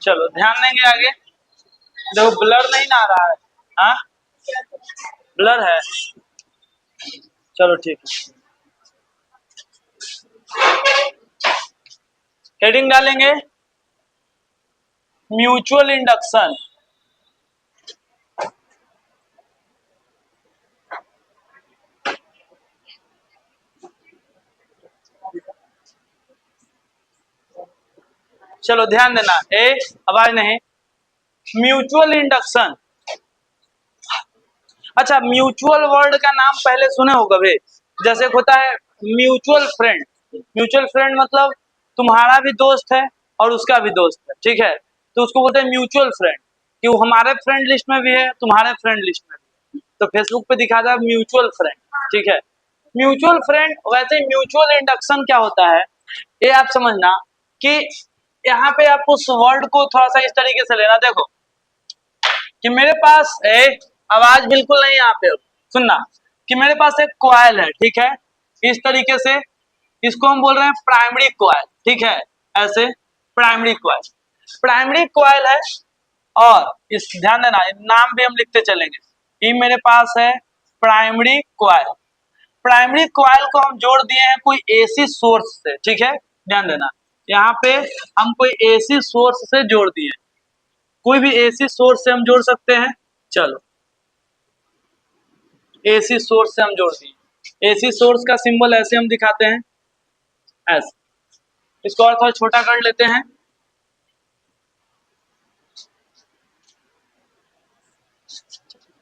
चलो ध्यान देंगे आगे। देखो ब्लर नहीं ना आ रहा है। हाँ ब्लर है। चलो ठीक है। हेडिंग डालेंगे म्यूचुअल इंडक्शन। चलो ध्यान देना, ए आवाज नहीं, म्यूचुअल इंडक्शन। अच्छा म्यूचुअल वर्ड का नाम पहले सुने हो कभी? जैसे होता है म्यूचुअल फ्रेंड। म्यूचुअल फ्रेंड मतलब तुम्हारा भी दोस्त है और उसका भी दोस्त है, ठीक है, तो उसको बोलते हैं म्यूचुअल फ्रेंड, कि वो हमारे फ्रेंड लिस्ट में भी है, तुम्हारे फ्रेंड लिस्ट में भी है, तो फेसबुक पे दिखाता है म्यूचुअल फ्रेंड, ठीक है। Mutual friend. वैसे म्यूचुअल इंडक्शन क्या होता है, ये आप समझना कि यहाँ पे आप उस वर्ड को थोड़ा सा इस तरीके से लेना। देखो कि मेरे पास एक आवाज बिल्कुल नहीं यहाँ पे सुनना, कि मेरे पास एक कॉइल है, ठीक है, इस तरीके से, इसको हम बोल रहे हैं प्राइमरी कॉइल, ठीक है, ऐसे प्राइमरी कॉइल। प्राइमरी कॉइल है और इस ध्यान देना नाम भी हम लिखते चलेंगे। ये मेरे पास है प्राइमरी कॉइल। प्राइमरी कॉइल को हम जोड़ दिए हैं कोई एसी सोर्स से, ठीक है, ध्यान देना यहाँ पे हम कोई एसी सोर्स से जोड़ दिए, कोई भी एसी सोर्स से हम जोड़ सकते हैं। चलो एसी सोर्स से हम जोड़ दिए। एसी सोर्स का सिंबल ऐसे हम दिखाते हैं, ऐसे। इसको और थोड़ा छोटा कर लेते हैं।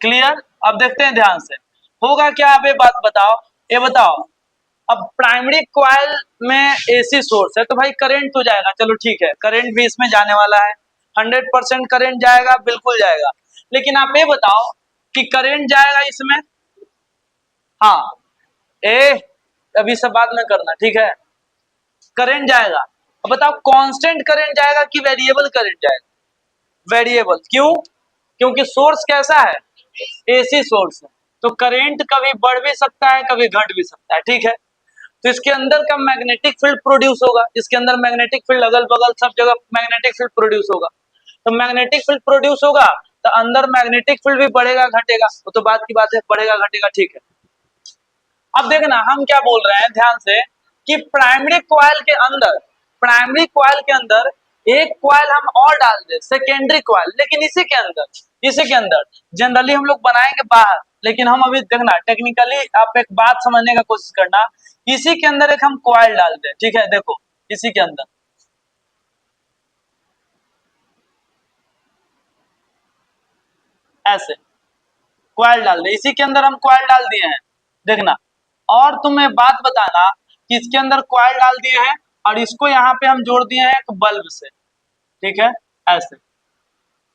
क्लियर? अब देखते हैं ध्यान से होगा क्या। आप ये बात बताओ, ये बताओ, अब प्राइमरी कॉइल में एसी सोर्स है तो भाई करंट तो जाएगा, चलो ठीक है, करंट भी इसमें जाने वाला है, 100% करंट जाएगा, बिल्कुल जाएगा। लेकिन आप ये बताओ कि करंट जाएगा इसमें, हाँ, ए अभी सब बात में करना, ठीक है, करंट जाएगा। अब बताओ कांस्टेंट करंट जाएगा कि वेरिएबल करंट जाएगा? वेरिएबल। क्यों? क्योंकि सोर्स कैसा है, एसी सोर्स है, तो करंट कभी बढ़ भी सकता है कभी घट भी सकता है, ठीक है। तो इसके अंदर का मैग्नेटिक फील्ड प्रोड्यूस होगा, इसके अंदर मैग्नेटिक फील्ड अगल बगल सब जगह मैग्नेटिक फील्ड प्रोड्यूस होगा, तो मैग्नेटिक फील्ड प्रोड्यूस होगा तो अंदर मैग्नेटिक फील्ड भी बढ़ेगा घटेगा, वो तो बात की बात है, बढ़ेगा घटेगा, ठीक है। अब देखना हम क्या बोल रहे हैं ध्यान से, कि प्राइमरी कॉइल के अंदर, प्राइमरी कॉइल के अंदर एक कॉइल हम और डाल दे सेकेंडरी कॉइल, लेकिन इसी के अंदर, इसी के अंदर जनरली हम लोग बनाएंगे बाहर, लेकिन हम अभी देखना टेक्निकली आप एक बात समझने का कोशिश करना, इसी के अंदर एक हम कॉइल डाल दे, ठीक है, देखो इसी के अंदर ऐसे कॉइल डाल दे, इसी के अंदर हम कॉइल डाल दिए हैं, देखना। और तुम्हें बात बताना कि इसके अंदर कॉइल डाल दिए हैं और इसको यहाँ पे हम जोड़ दिए हैं एक बल्ब से, ठीक है, ऐसे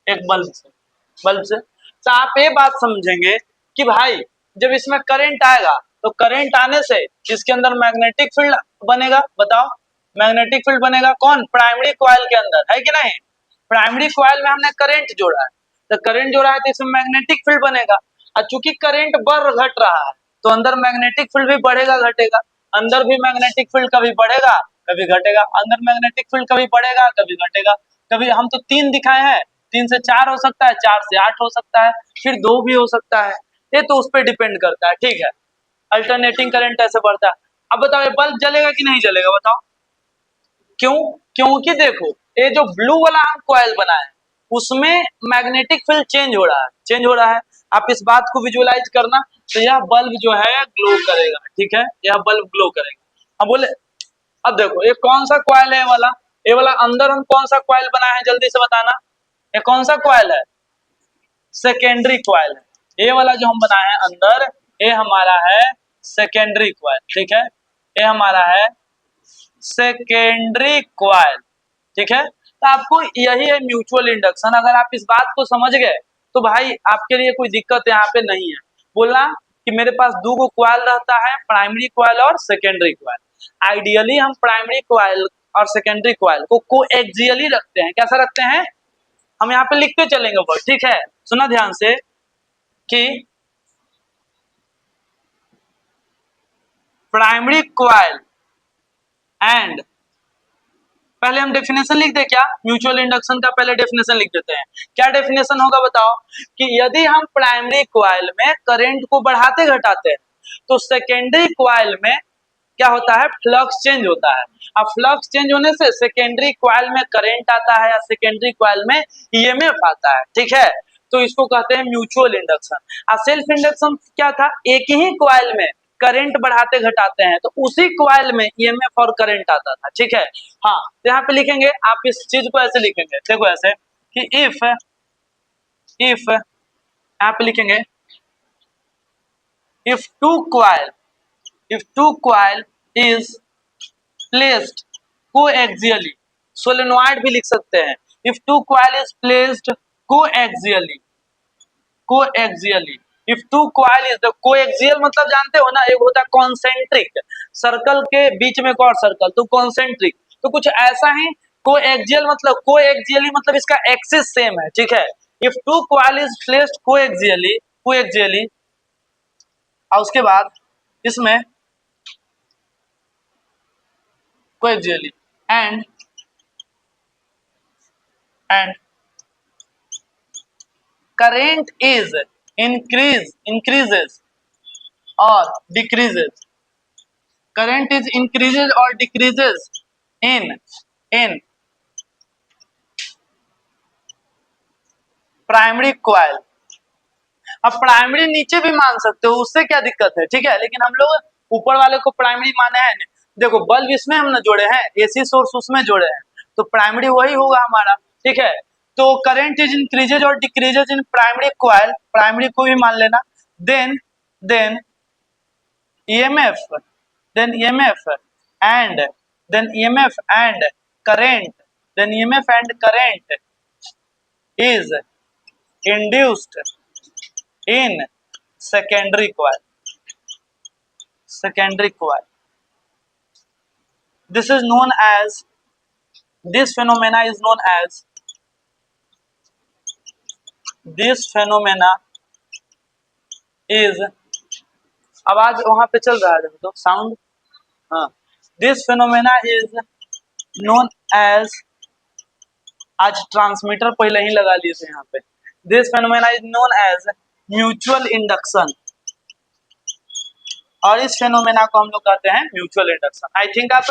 एक बल्ब से, बल्ब से। तो आप ये बात समझेंगे कि भाई जब इसमें करंट आएगा तो करंट आने से इसके अंदर मैग्नेटिक फील्ड बनेगा, बताओ मैग्नेटिक फील्ड बनेगा कौन, प्राइमरी कॉइल के अंदर, है कि नहीं? प्राइमरी कॉइल में हमने करंट जोड़ा है, तो करंट जोड़ा है तो इसमें मैग्नेटिक फील्ड बनेगा, और चूंकि करंट बढ़ घट रहा है तो अंदर मैग्नेटिक फील्ड भी बढ़ेगा घटेगा, अंदर भी मैग्नेटिक फील्ड कभी बढ़ेगा कभी घटेगा, अंदर मैग्नेटिक फील्ड कभी बढ़ेगा कभी घटेगा, कभी हम तो 3 दिखाए हैं, 3 से 4 हो सकता है, 4 से 8 हो सकता है, फिर 2 भी हो सकता है, ये तो उस पर डिपेंड करता है, ठीक है। अल्टरनेटिंग करंट ऐसे बढ़ता है। अब बताओ ये बल्ब जलेगा कि नहीं जलेगा, बताओ क्यों? क्योंकि देखो ये जो ब्लू वाला हम कॉइल बनाए उसमें मैग्नेटिक फील्ड चेंज हो रहा है, चेंज हो रहा है। आप इस बात को विजुअलाइज करना, तो यह बल्ब जो है ग्लो करेगा, ठीक है, यह बल्ब ग्लो करेगा। अब बोले, अब देखो ये कौन सा कॉइल है, ये वाला अंदर हम कौन सा कॉइल बनाए हैं जल्दी से बताना, ये कौन सा कॉइल है? सेकेंडरी कॉइल है, ये वाला जो हम बनाए हैं अंदर, ये हमारा है सेकेंडरी कॉइल, ठीक है, ये हमारा है सेकेंडरी कॉइल, ठीक है। तो आपको यही है म्यूचुअल इंडक्शन, अगर आप इस बात को समझ गए तो भाई आपके लिए कोई दिक्कत यहाँ पे नहीं है। बोला कि मेरे पास 2 गो कॉइल रहता है, प्राइमरी कॉइल और सेकेंडरी कॉइल। आइडियली हम प्राइमरी कॉइल और सेकेंडरी कॉइल को कोएक्सियली रखते हैं, कैसा रखते हैं, हम यहाँ पे लिखते चलेंगे वर्ड, ठीक है, सुना ध्यान से कि प्राइमरी कॉइल एंड, पहले हम डेफिनेशन लिख दे क्या, म्यूचुअल इंडक्शन का पहले डेफिनेशन लिख देते हैं। क्या डेफिनेशन होगा बताओ, कि यदि हम प्राइमरी कॉइल में करंट को बढ़ाते घटाते हैं तो सेकेंडरी कॉइल में क्या होता है, फ्लक्स चेंज होता है। अब फ्लक्स चेंज होने से सेकेंडरी कॉइल में करंट आता है या सेकेंडरी कॉइल में ईएमएफ आता है, ठीक है। तो इसको कहते हैं म्यूचुअल इंडक्शन। और सेल्फ इंडक्शन क्या था, एक ही कॉइल में करंट बढ़ाते घटाते हैं तो उसी कॉइल में ईएमएफ और करंट आता था, ठीक है। हाँ, तो यहाँ पे लिखेंगे, आप इस चीज को ऐसे लिखेंगे, देखो ऐसे कि इफ यहाँ पे लिखेंगे, if two coil if two coil is placed coaxially, solenoid भी लिख सकते हैं। if two coil is placed coaxially, if two coil is the coaxial मतलब जानते हो ना, एक होता है कॉन्सेंट्रिक, सर्कल के बीच में एक और सर्कल, तो कॉन्सेंट्रिक, तो कुछ ऐसा ही कोएक्सियल मतलब, कोएक्सियली मतलब इसका एक्सिस सेम है, ठीक है। if two coil is placed coaxially और उसके बाद इसमें coaxially and current is increases or decreases, current is increases or decreases in primary coil. अब प्राइमरी नीचे भी मान सकते हो, उससे क्या दिक्कत है, ठीक है, लेकिन हम लोग ऊपर वाले को प्राइमरी माने हैं। देखो बल्ब इसमें हम ना जोड़े हैं, एसी सोर्स उसमें जोड़े हैं, तो प्राइमरी वही होगा हमारा, ठीक है। तो करंट इज इंक्रीजेज और decreases in primary coil, primary को भी मान लेना। Then then EMF, then EMF and then EMF and current, then EMF and current is induced in secondary coil. Secondary coil. This is known as, this phenomena is known as, this phenomena is, आवाज वहां पे चल रहा है तो sound, हाँ, this phenomena is known as, आज transmitter पहले ही लगा लिए थे यहाँ पे, this phenomena is known as mutual induction, और इस फेनोमेना को हम लोग कहते हैं म्यूचुअल इंडक्शन। आई थिंक आप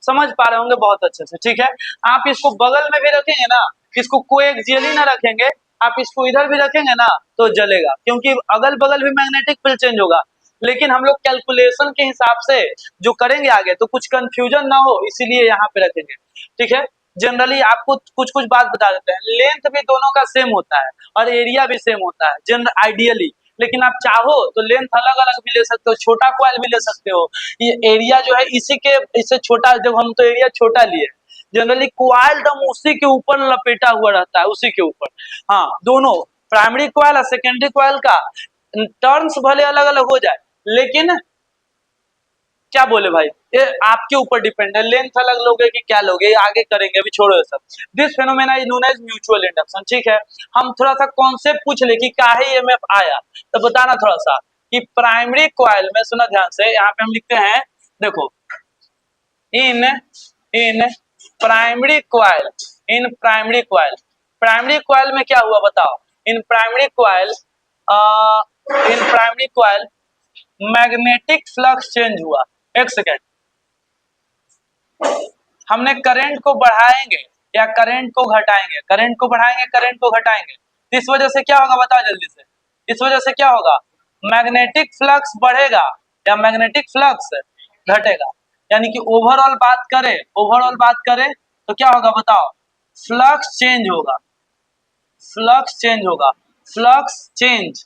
समझ पा रहे होंगे बहुत अच्छे से, ठीक है। आप इसको बगल में भी रखेंगे ना, इसको कोएक्सियली ना रखेंगे, आप इसको इधर भी रखेंगे ना तो जलेगा, क्योंकि अगल बगल भी मैग्नेटिक फील्ड चेंज होगा। लेकिन हम लोग कैलकुलेशन के हिसाब से जो करेंगे आगे, तो कुछ कंफ्यूजन ना हो इसीलिए यहाँ पे रखेंगे, ठीक है। जनरली आपको कुछ कुछ बात बता देते हैं, लेंथ भी दोनों का सेम होता है और एरिया भी सेम होता है जनरल आइडियली, लेकिन आप चाहो तो लेंथ अलग अलग भी ले सकते हो, छोटा कॉइल भी ले सकते हो। ये एरिया जो है इसी के, इससे छोटा, जब हम तो एरिया छोटा लिए, जनरली कॉइल डम उसी के ऊपर लपेटा हुआ रहता है, उसी के ऊपर। हाँ, दोनों प्राइमरी कॉइल और सेकेंडरी कॉइल का टर्न्स भले अलग अलग हो जाए, लेकिन क्या बोले भाई, ये आपके ऊपर डिपेंड है, लेंथ अलग लोगे कि क्या लोगे, आगे करेंगे, अभी छोड़ो ये सब। This phenomena is known as mutual induction, ठीक है। हम थोड़ा सा कॉन्सेप्ट पूछ ले कि काहे ईएमएफ आया, तो बताना थोड़ा सा कि प्राइमरी कॉइल में, सुना ध्यान से, यहाँ पे हम लिखते हैं, देखो, in in primary coil, in primary coil, primary coil में क्या हुआ बताओ, in primary coil, in primary coil magnetic flux change हुआ। एक सेकेंड, हमने करंट को बढ़ाएंगे या करंट को घटाएंगे, करंट को बढ़ाएंगे करंट को घटाएंगे, इस वजह से क्या होगा बताओ जल्दी से, इस वजह से क्या होगा, मैग्नेटिक फ्लक्स बढ़ेगा या मैग्नेटिक फ्लक्स घटेगा। यानी कि ओवरऑल बात करें तो क्या होगा बताओ, फ्लक्स चेंज होगा, फ्लक्स चेंज होगा, flux change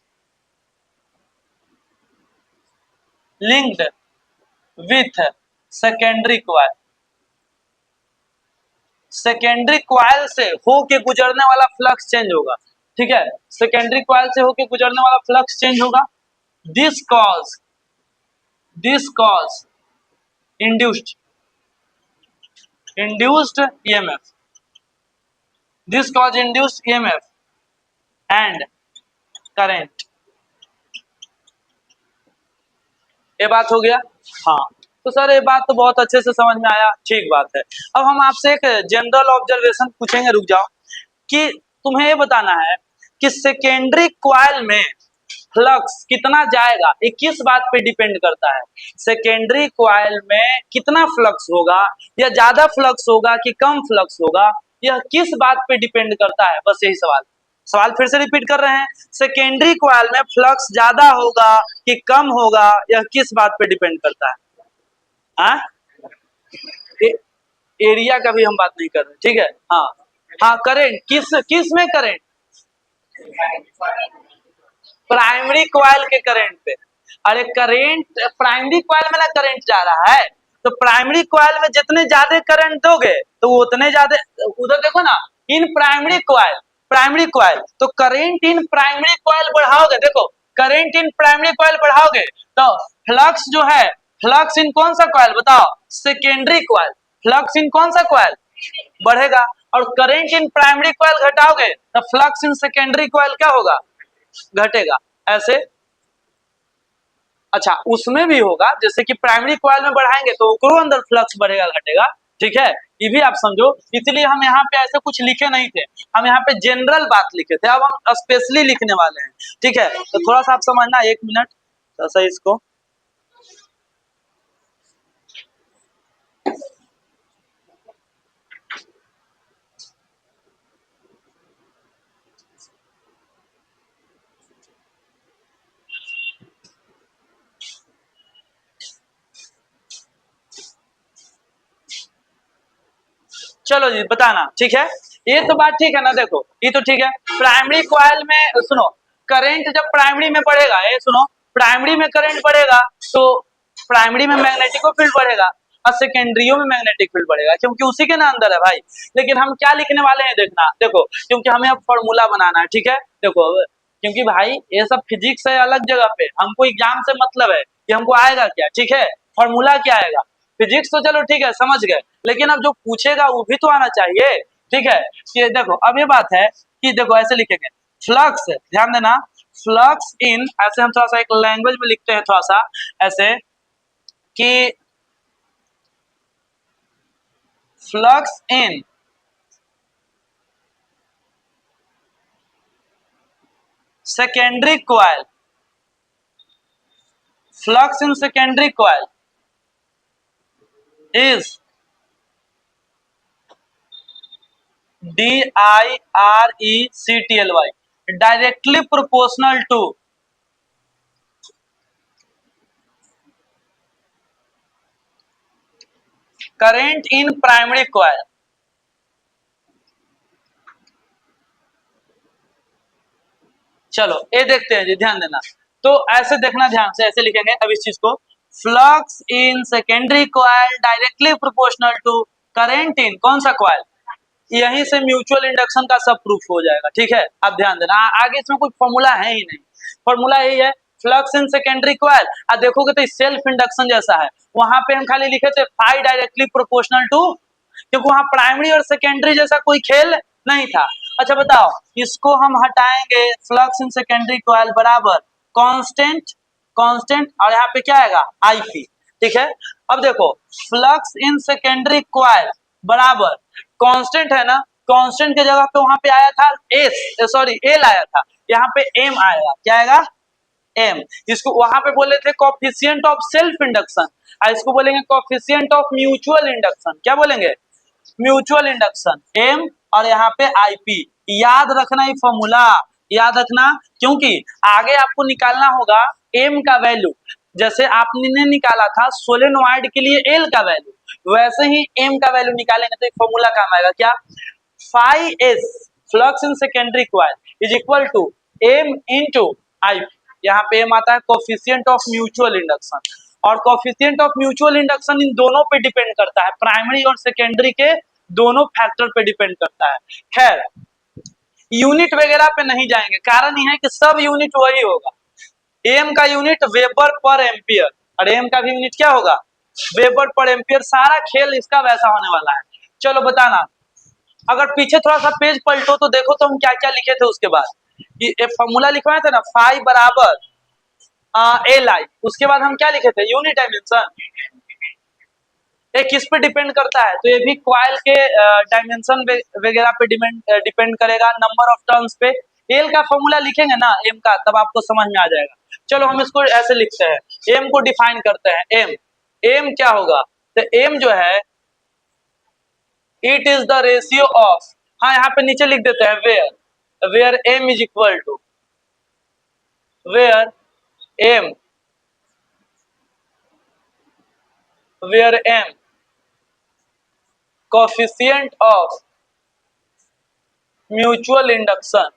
linked with secondary coil, secondary coil से होके गुजरने वाला फ्लक्स चेंज होगा, ठीक है। सेकेंडरी कॉइल से होके गुजरने वाला फ्लक्स चेंज होगा। This cause induced EMF, this cause induced EMF and current ये बात हो गया। हाँ, तो सर ये बात तो बहुत अच्छे से समझ में आया, ठीक बात है। अब हम आपसे एक जनरल ऑब्जर्वेशन पूछेंगे, रुक जाओ, कि तुम्हें ये बताना है कि सेकेंडरी कॉइल में फ्लक्स कितना जाएगा, ये किस बात पे डिपेंड करता है। सेकेंडरी कॉइल में कितना फ्लक्स होगा, या ज्यादा फ्लक्स होगा कि कम फ्लक्स होगा, यह किस बात पे डिपेंड करता है, बस यही सवाल। सवाल फिर से रिपीट कर रहे हैं, सेकेंडरी कॉइल में फ्लक्स ज्यादा होगा कि कम होगा, यह किस बात पे डिपेंड करता है। हाँ, एरिया का भी हम बात नहीं कर रहे, ठीक है। हाँ हाँ, करेंट किस किस में, करेंट प्राइमरी कॉइल के करंट पे। अरे करेंट प्राइमरी कॉइल में ना करंट जा रहा है, तो प्राइमरी कॉइल में जितने ज्यादा करंट दोगे तो उतने ज्यादा, उधर देखो ना, इन प्राइमरी कॉइल तो करंट इन प्राइमरी कॉइल बढ़ाओगे, देखो करंट इन प्राइमरी कॉइल बढ़ाओगे तो फ्लक्स जो है, फ्लक्स इन कौन सा कॉइल बताओ, सेकेंडरी कॉइल, फ्लक्स इन कौन सा कॉइल बढ़ेगा। और करंट इन प्राइमरी कॉइल घटाओगे तो फ्लक्स इन सेकेंडरी कॉइल क्या होगा, घटेगा। ऐसे अच्छा उसमें भी होगा, जैसे कि प्राइमरी कॉइल में बढ़ाएंगे तो ओकरो अंदर फ्लक्स बढ़ेगा घटेगा, ठीक है, ये भी आप समझो। इसलिए हम यहाँ पे ऐसे कुछ लिखे नहीं थे, हम यहाँ पे जनरल बात लिखे थे, अब हम स्पेशली लिखने वाले हैं, ठीक है। तो थोड़ा सा आप समझना, एक मिनट ऐसा इसको। चलो जी बताना, ठीक है, ये तो बात ठीक है ना, देखो ये तो ठीक है। प्राइमरी कॉइल में सुनो, करंट जब प्राइमरी में बढ़ेगा, ये सुनो, प्राइमरी में करंट बढ़ेगा तो प्राइमरी में मैग्नेटिको फील्ड बढ़ेगा और सेकेंडरियो में मैग्नेटिक फील्ड बढ़ेगा, क्योंकि उसी के ना अंदर है भाई। लेकिन हम क्या लिखने वाले हैं देखना, देखो क्योंकि हमें अब फॉर्मूला बनाना है, ठीक है। देखो क्योंकि भाई ये सब फिजिक्स है अलग जगह पे, हमको एग्जाम से मतलब है कि हमको आएगा क्या, ठीक है, फॉर्मूला क्या आएगा। फिजिक्स तो चलो ठीक है समझ गए, लेकिन अब जो पूछेगा वो भी तो आना चाहिए, ठीक है। कि देखो अब ये बात है कि देखो ऐसे लिखेंगे, फ्लक्स, ध्यान देना, फ्लक्स इन, ऐसे हम थोड़ा सा एक लैंग्वेज में लिखते हैं थोड़ा सा ऐसे, कि flux in secondary coil, flux in secondary coil is DIRECTLY directly proportional to current in primary coil. चलो ये देखते हैं जी, ध्यान देना, तो ऐसे देखना ध्यान से, ऐसे लिखेंगे अब इस चीज को, flux in secondary coil directly proportional to current in कौन सा कॉइल, यहीं से म्यूचुअल इंडक्शन का सब प्रूफ हो जाएगा, ठीक है। अब ध्यान देना, आगे इसमें कोई फॉर्मूला है ही नहीं, फॉर्मूला यही है, फ्लक्स इन सेकेंडरी कॉइल, अब देखोगे तो सेल्फ इंडक्शन जैसा है, वहां पे हम खाली लिखे थे फाई डायरेक्टली प्रोपोर्शनल टू, क्योंकि वहां प्राइमरी और सेकेंडरी जैसा कोई खेल नहीं था। अच्छा बताओ, इसको हम हटाएंगे, फ्लक्स इन सेकेंडरी कॉइल बराबर कांस्टेंट, कांस्टेंट, और यहाँ पे क्या आएगा आईपी, ठीक है। अब देखो फ्लक्स इन सेकेंडरी कॉइल बराबर कांस्टेंट है ना, कांस्टेंट के जगह पे वहां पे आया था एस, सॉरी एल आया था, यहाँ पे एम आएगा, क्या आएगा एम। इसको वहां पे बोले थे कोफिशिएंट ऑफ सेल्फ इंडक्शन, और इसको बोलेंगे कोफिशिएंट ऑफ म्यूचुअल इंडक्शन, क्या बोलेंगे म्यूचुअल इंडक्शन एम, और यहाँ पे आईपी। याद रखना ये फॉर्मूला, याद रखना, क्योंकि आगे आपको निकालना होगा एम का वैल्यू, जैसे आपने निकाला था सोलेनोइड के लिए एल का वैल्यू, वैसे ही एम का वैल्यू निकालेंगे तो एक फॉर्मूला काम आएगा, क्या, phi S flux in secondary coil is equal to M into I, यहाँ पे एम आता है कोफिशिएंट ऑफ म्यूचुअल इंडक्शन, और coefficient of mutual induction in दोनों पे डिपेंड करता है, प्राइमरी और सेकेंडरी के दोनों फैक्टर पे डिपेंड करता है। खैर यूनिट वगैरह पे नहीं जाएंगे, कारण यह है कि सब यूनिट वही होगा, एम का यूनिट वेबर पर एम्पियर, और एम का भी यूनिट क्या होगा वेबर पर एम्पियर, सारा खेल इसका वैसा होने वाला है। चलो बताना, अगर पीछे थोड़ा सा पेज पलटो तो देखो तो हम क्या क्या लिखे थे उसके बाद, ये फॉर्मूला लिखवाए थे ना, फाई बराबर ए लाई, उसके बाद हम क्या लिखे थे, यूनिट डायमेंशन। ये किस पे डिपेंड करता है, तो ये भी कॉइल के डायमेंशन वगैरह पे डिपेंड करेगा, नंबर ऑफ टर्न्स पे। एल का फॉर्मूला लिखेंगे ना एम का, तब आपको समझ में आ जाएगा। चलो हम इसको ऐसे लिखते हैं, एम को डिफाइन करते हैं। एम एम क्या होगा, तो एम जो है it is the ratio of, हाँ यहाँ पे नीचे लिख देते हैं where M is equal to, where M where M coefficient of mutual induction,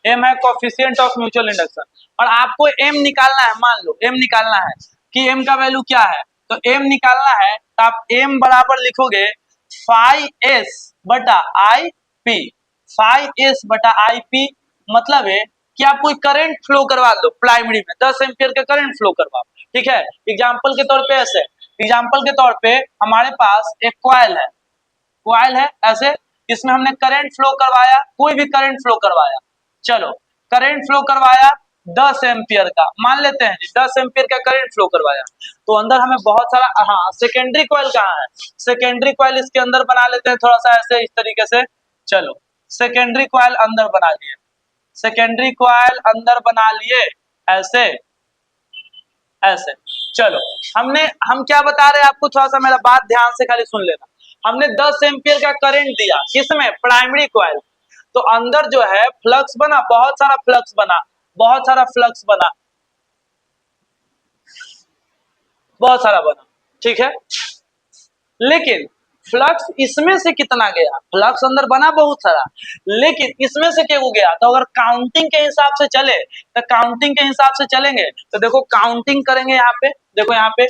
M है कोफिशिएंट ऑफ म्यूचुअल इंडक्शन। और आपको एम निकालना है, मान लो एम निकालना है कि एम का वैल्यू क्या है, तो एम निकालना है तो आप एम बराबर लिखोगे फाइव एस बटा आई पी, फाइव एस बटा आई पी। मतलब है कि आप कोई करंट फ्लो करवा दो प्राइमरी में, 10 एम्पियर का करंट फ्लो करवाओ, ठीक है। एग्जाम्पल के तौर पे ऐसे, एग्जाम्पल के तौर पे हमारे पास एक कॉइल है ऐसे, इसमें हमने करंट फ्लो करवाया, कोई भी करंट फ्लो करवाया, चलो करंट फ्लो करवाया 10 एम्पियर का, मान लेते हैं जी 10 एम्पियर का करंट फ्लो करवाया, तो अंदर हमें बहुत सारा, हाँ सेकेंडरी कॉइल कहाँ है, सेकेंडरी कॉइल इसके अंदर बना लेते हैं थोड़ा सा ऐसे इस तरीके से। चलो सेकेंडरी कॉइल अंदर बना लिए, सेकेंडरी कॉइल अंदर बना लिए ऐसे ऐसे। चलो हम क्या बता रहे हैं आपको, थोड़ा सा मेरा बात ध्यान से खाली सुन लेना। हमने 10 एम्पियर का करंट दिया किसमें, प्राइमरी कॉइल, तो अंदर जो है फ्लक्स बना, बहुत सारा फ्लक्स बना, बहुत सारा फ्लक्स बना, बहुत सारा बना, ठीक है। लेकिन फ्लक्स इसमें से कितना गया, फ्लक्स अंदर बना बहुत सारा, लेकिन इसमें से क्या गया, तो अगर काउंटिंग के हिसाब से चले, तो काउंटिंग के हिसाब से चलेंगे तो देखो काउंटिंग करेंगे यहाँ पे, देखो यहाँ पे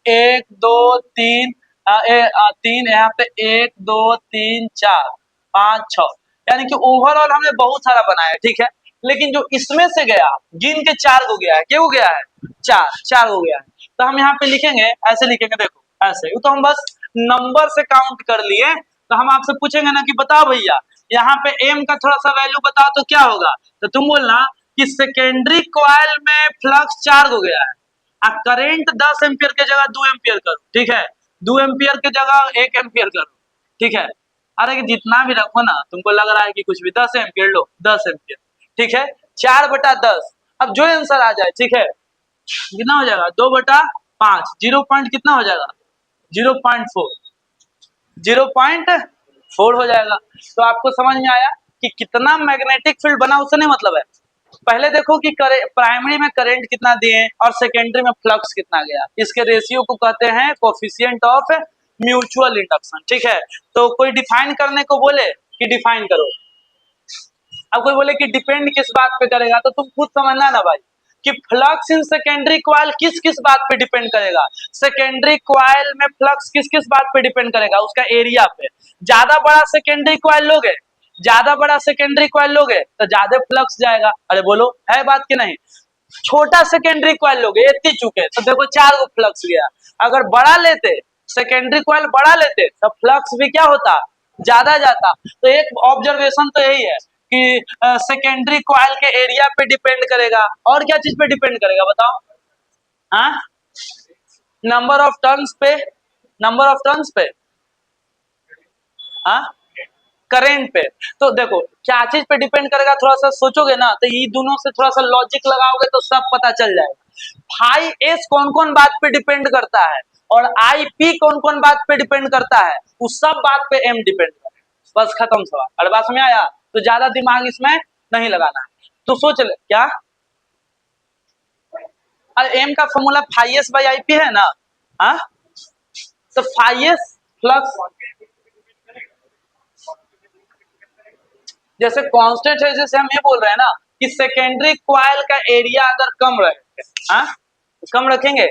एक दो तीन, तीन, यहाँ पे एक दो तीन चार पांच छह, यानी कि ओवरऑल हमने बहुत सारा बनाया, ठीक है। लेकिन जो इसमें से गया गिन के 4 हो गया है, क्या हो गया है, चार हो गया है, तो हम यहाँ पे लिखेंगे ऐसे, लिखेंगे देखो ऐसे, तो हम बस नंबर से काउंट कर लिए। तो हम आपसे पूछेंगे ना कि बताओ भैया यहाँ पे एम का थोड़ा सा वैल्यू बताओ तो क्या होगा, तो तुम बोलना कि सेकेंडरी कॉइल में फ्लक्स 4 हो गया है, करंट 10 एम्पियर के जगह 2 एम्पियर करो, ठीक है, 2 एम्पियर के जगह 1 एम्पियर करो, ठीक है। अरे जितना भी रखो ना, तुमको लग रहा है कि कुछ भी, 10 एम्पियर लो, 10 एम्पियर, ठीक है, 4/10, अब जो आंसर आ जाए, ठीक है, कितना हो जाएगा, 2/5, 0 पॉइंट कितना हो जाएगा, 0.4, 0.4 हो जाएगा। तो आपको समझ में आया कि कितना मैग्नेटिक फील्ड बना, उससे नहीं मतलब है। पहले देखो कि प्राइमरी में करंट कितना दिए और सेकेंडरी में फ्लक्स कितना गया, इसके रेशियो को कहते हैं कोफिशिएंट ऑफ म्यूचुअल इंडक्शन, ठीक है। तो कोई डिफाइन करने को बोले कि डिफाइन करो, अब कोई बोले कि डिपेंड किस बात पे करेगा, तो तुम खुद समझना ना भाई कि फ्लक्स इन सेकेंडरी कॉइल किस किस बात पे डिपेंड करेगा, सेकेंडरी कॉइल में फ्लक्स किस किस बात पे डिपेंड करेगा, उसका एरिया पे। ज्यादा बड़ा सेकेंडरी कॉइल लोगे, ज्यादा बड़ा सेकेंडरी कॉइल लोगे तो ज्यादा फ्लक्स जाएगा, अरे बोलो है बात की नहीं। छोटा सेकेंडरी कॉइल लोगे, इतनी चुके तो देखो 4 गो फ्लक्स गया, अगर बड़ा लेते, सेकेंडरी कॉइल बड़ा लेते तो फ्लक्स भी क्या होता, ज्यादा जाता। तो एक ऑब्जर्वेशन तो यही है कि सेकेंडरी कॉइल के एरिया पे डिपेंड करेगा, और क्या चीज पे डिपेंड करेगा बताओ, हाँ नंबर ऑफ टर्न्स पे, नंबर ऑफ टर्न्स पे, हाँ करंट पे। तो देखो क्या चीज पे डिपेंड करेगा, थोड़ा सा सोचोगे ना तो ये दोनों से थोड़ा सा लॉजिक लगाओगे तो सब पता चल जाएगा। फाई एस कौन कौन बात पे डिपेंड करता है और आई पी कौन कौन बात पे डिपेंड करता है, उस सब बात पे एम डिपेंड करेगा, बस खत्म सवाल। अरे बात समझ आया, तो ज्यादा दिमाग इसमें नहीं लगाना है, तो सोच ले क्या, अरे एम का formula phi S by I P है ना, हाँ तो फाई एस फ्लक्स जैसे कांस्टेंट है, जैसे हम ये बोल रहे हैं ना कि सेकेंडरी कॉइल का एरिया अगर कम रहे, हाँ कम रखेंगे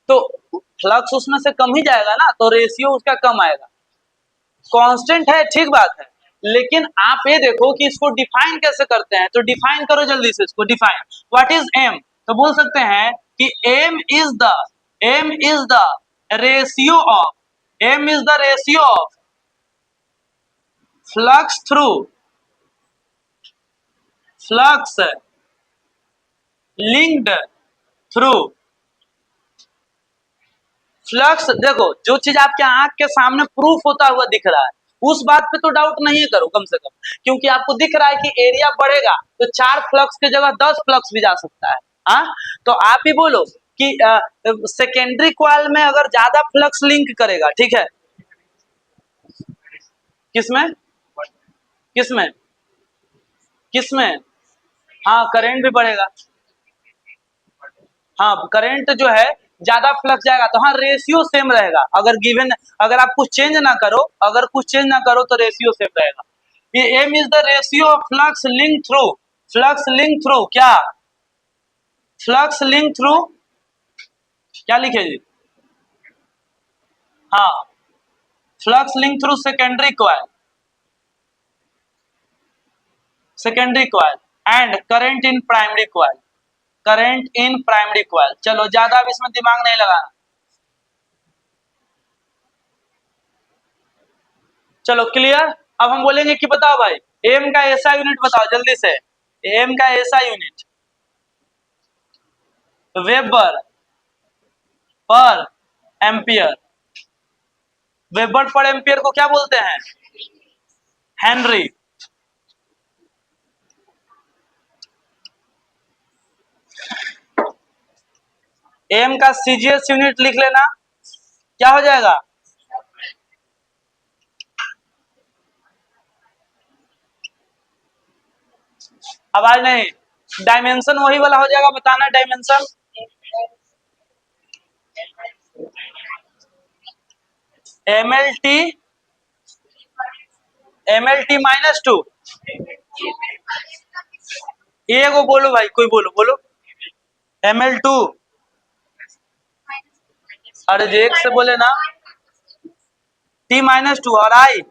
तो फ्लक्स उसमें से कम ही जाएगा ना, तो रेशियो उसका कम आएगा। कांस्टेंट है, ठीक बात है, लेकिन आप ये देखो कि इसको डिफाइन कैसे करते हैं, तो डिफाइन करो जल्दी से इसको, डिफाइन व्हाट इज एम, तो बोल सकते हैं कि M is the ratio of, M is the ratio of flux through flux linked through flux. देखो जो चीज आपके आंख के सामने प्रूफ होता हुआ दिख रहा है उस बात पे तो डाउट नहीं करो कम से कम, क्योंकि आपको दिख रहा है कि एरिया बढ़ेगा तो 4 फ्लक्स की जगह 10 फ्लक्स भी जा सकता है। हाँ, तो आप ही बोलो कि सेकेंडरी कॉइल में अगर ज्यादा फ्लक्स लिंक करेगा, ठीक है, किसमें किसमें किसमें, हाँ करंट भी बढ़ेगा। हाँ करंट जो है ज्यादा फ्लक्स जाएगा तो हाँ रेशियो सेम रहेगा। अगर गिवन, अगर आप कुछ चेंज ना करो, अगर कुछ चेंज ना करो तो रेशियो सेम रहेगा। ये M is the ratio of flux link through, flux link through क्या, फ्लक्स लिंक थ्रू क्या लिखे जी, हाँ flux link through secondary coil, secondary coil and current in primary coil, current in primary coil. चलो ज्यादा अब इसमें दिमाग नहीं लगाना। चलो क्लियर। अब हम बोलेंगे कि बताओ भाई एम का ऐसा यूनिट बताओ जल्दी से, एम का ऐसा यूनिट वेबर पर एम्पियर, वेबर पर एम्पियर को क्या बोलते हैं, हेनरी। एम का सीजीएस यूनिट लिख लेना, क्या हो जाएगा, आवाज नहीं, डायमेंशन वही वाला हो जाएगा, बताना डायमेंशन, एम एल टी, -2, ये को बोलो भाई, कोई बोलो बोलो, ml2, अरे जो एक से बोले ना, T-2 और आई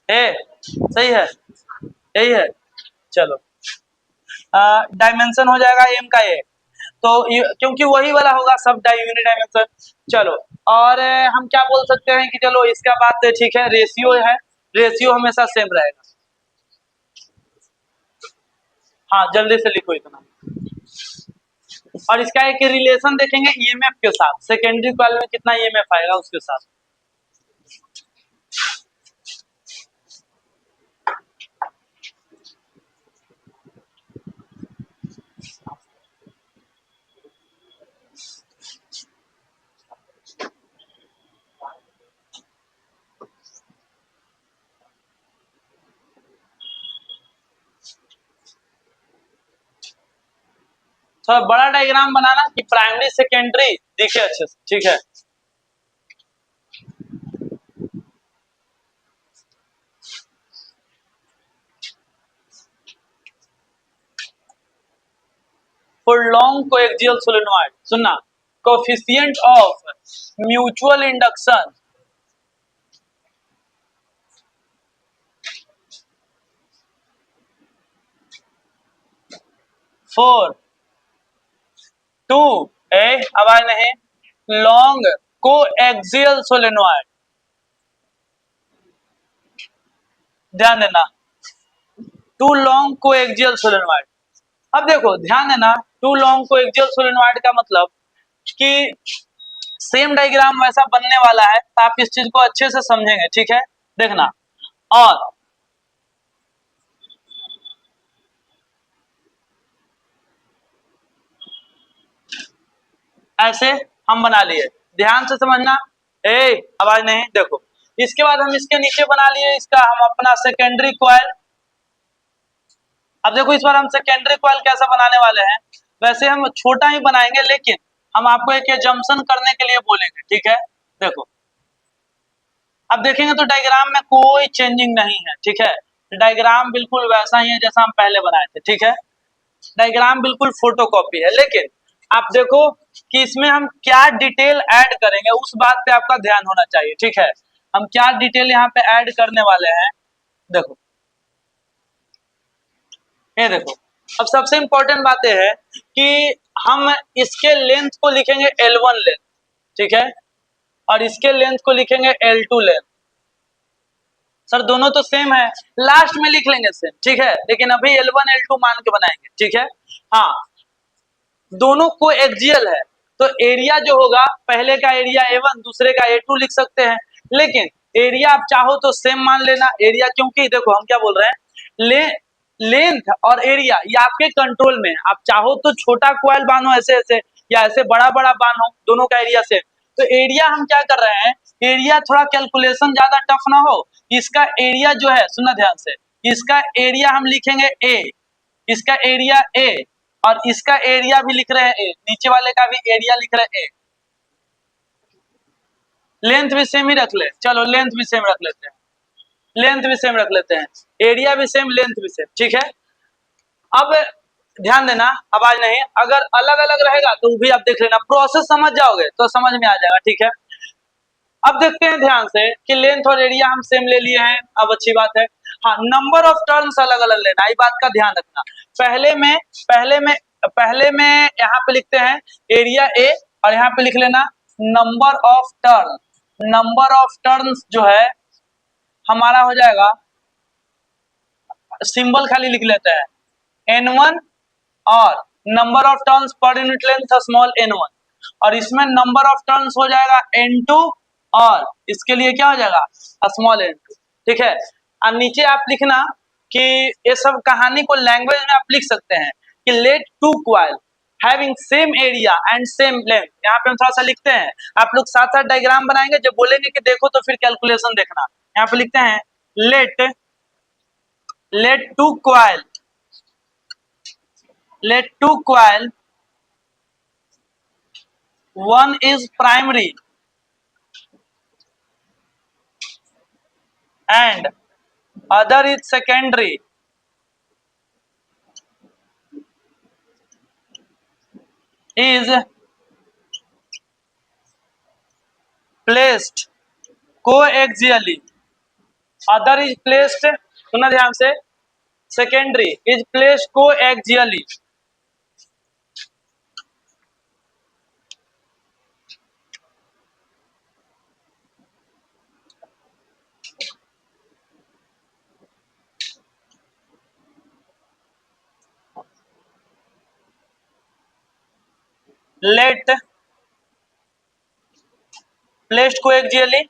ए, सही है, यही है। चलो डायमेंशन हो जाएगा एम का ए, तो क्योंकि वही वाला होगा सब यूनिट डायमेंशन। चलो और हम क्या बोल सकते हैं कि चलो इसका बात ठीक है, रेशियो है, रेशियो हमेशा सेम रहेगा। हाँ जल्दी से लिखो इतना। और इसका एक रिलेशन देखेंगे ईएमएफ के साथ, सेकेंडरी कॉइल में कितना ईएमएफ आएगा उसके साथ। थोड़ा बड़ा डायग्राम बनाना कि प्राइमरी सेकेंडरी दिखे अच्छे से, ठीक है। फॉर लॉन्ग कोएक्सियल सोलेनोइड, सुनना, coefficient of mutual induction for two a, आवाज नहीं, लॉन्ग कोएक्सियल सोलेनोइड, ध्यान देना, टू लॉन्ग कोएक्सियल सोलेनोइड। अब देखो ध्यान देना, टू लॉन्ग कोएक्सियल सोलेनोइड का मतलब कि सेम डायग्राम वैसा बनने वाला है, तो आप इस चीज को अच्छे से समझेंगे, ठीक है, देखना। और ऐसे हम बना लिए, ध्यान से समझना, ए आवाज नहीं, देखो इसके बाद हम इसके नीचे बना लिए इसका हम अपना सेकेंडरी कॉइल। अब देखो इस बार हम सेकेंडरी कॉइल कैसा बनाने वाले हैं, वैसे हम छोटा ही बनाएंगे लेकिन हम आपको एक जंक्शन करने के लिए बोलेंगे, ठीक है। देखो अब देखेंगे तो डायग्राम में कोई चेंजिंग नहीं है, ठीक है, डायग्राम बिल्कुल वैसा ही है जैसा हम पहले बनाए थे, ठीक है, डायग्राम बिल्कुल फोटोकॉपी है। लेकिन आप देखो कि इसमें हम क्या डिटेल ऐड करेंगे उस बात पे आपका ध्यान होना चाहिए, ठीक है। हम क्या डिटेल यहाँ पे ऐड करने वाले हैं, देखो ये देखो। अब सबसे इंपॉर्टेंट बात यह है कि हम इसके लेंथ को लिखेंगे L1 लेंथ, ठीक है, और इसके लेंथ को लिखेंगे L2 लेंथ। सर दोनों तो सेम है, लास्ट में लिख लेंगे सेम, ठीक है, लेकिन अभी L1 L2 मान के बनाएंगे, ठीक है। हाँ, दोनों को एक्जियल है, तो एरिया जो होगा पहले का एरिया A1 दूसरे का A2 लिख सकते हैं, लेकिन एरिया आप चाहो तो सेम मान लेना एरिया, क्योंकि देखो हम क्या बोल रहे हैं, लेंथ और एरिया ये आपके कंट्रोल में है। आप चाहो तो छोटा क्वाइल बांधो ऐसे ऐसे, या ऐसे बड़ा बड़ा बांधो, दोनों का एरिया सेम। तो एरिया हम क्या कर रहे हैं, एरिया थोड़ा कैलकुलेशन ज्यादा टफ ना हो, इसका एरिया जो है, सुनना ध्यान से, इसका एरिया हम लिखेंगे A, इसका एरिया A, और इसका एरिया भी लिख रहे हैं A, नीचे वाले का भी एरिया लिख रहे हैं A। लेंथ भी सेम ही रख ले, चलो लेंथ भी सेम रख लेते हैं, लेंथ भी सेम रख लेते हैं, एरिया भी सेम लेंथ भी सेम, ठीक है। अब ध्यान देना, आवाज नहीं, अगर अलग अलग रहेगा तो वो भी आप देख लेना, प्रोसेस समझ जाओगे तो समझ में आ जाएगा, ठीक है। अब देखते हैं ध्यान से कि लेंथ और एरिया हम सेम ले लिए हैं, अब अच्छी बात है। हाँ, नंबर ऑफ टर्न्स अलग अलग लेना, ये बात का ध्यान रखना। पहले में यहाँ पे लिखते हैं एरिया ए, और यहाँ पे लिख लेना number of turn. Number of turns जो है हमारा हो जाएगा, सिंबल खाली लिख लेते हैं N1, और number of turns per unit length small n1, और इसमें नंबर ऑफ टर्न्स हो जाएगा n2, और इसके लिए क्या हो जाएगा स्मॉल n2, ठीक है। और नीचे आप लिखना कि ये सब कहानी को लैंग्वेज में आप लिख सकते हैं कि let two coil having same area and same length, यहाँ पे हम थोड़ा सा लिखते हैं, आप लोग साथ साथ डायग्राम बनाएंगे, जब बोलेंगे कि देखो तो फिर कैलकुलेशन देखना। यहाँ पे लिखते हैं let two coil, let two coil, one is primary and other is secondary, is placed coaxially, other is placed, सुनना ध्यान से, secondary is placed coaxially, let placed coaxially,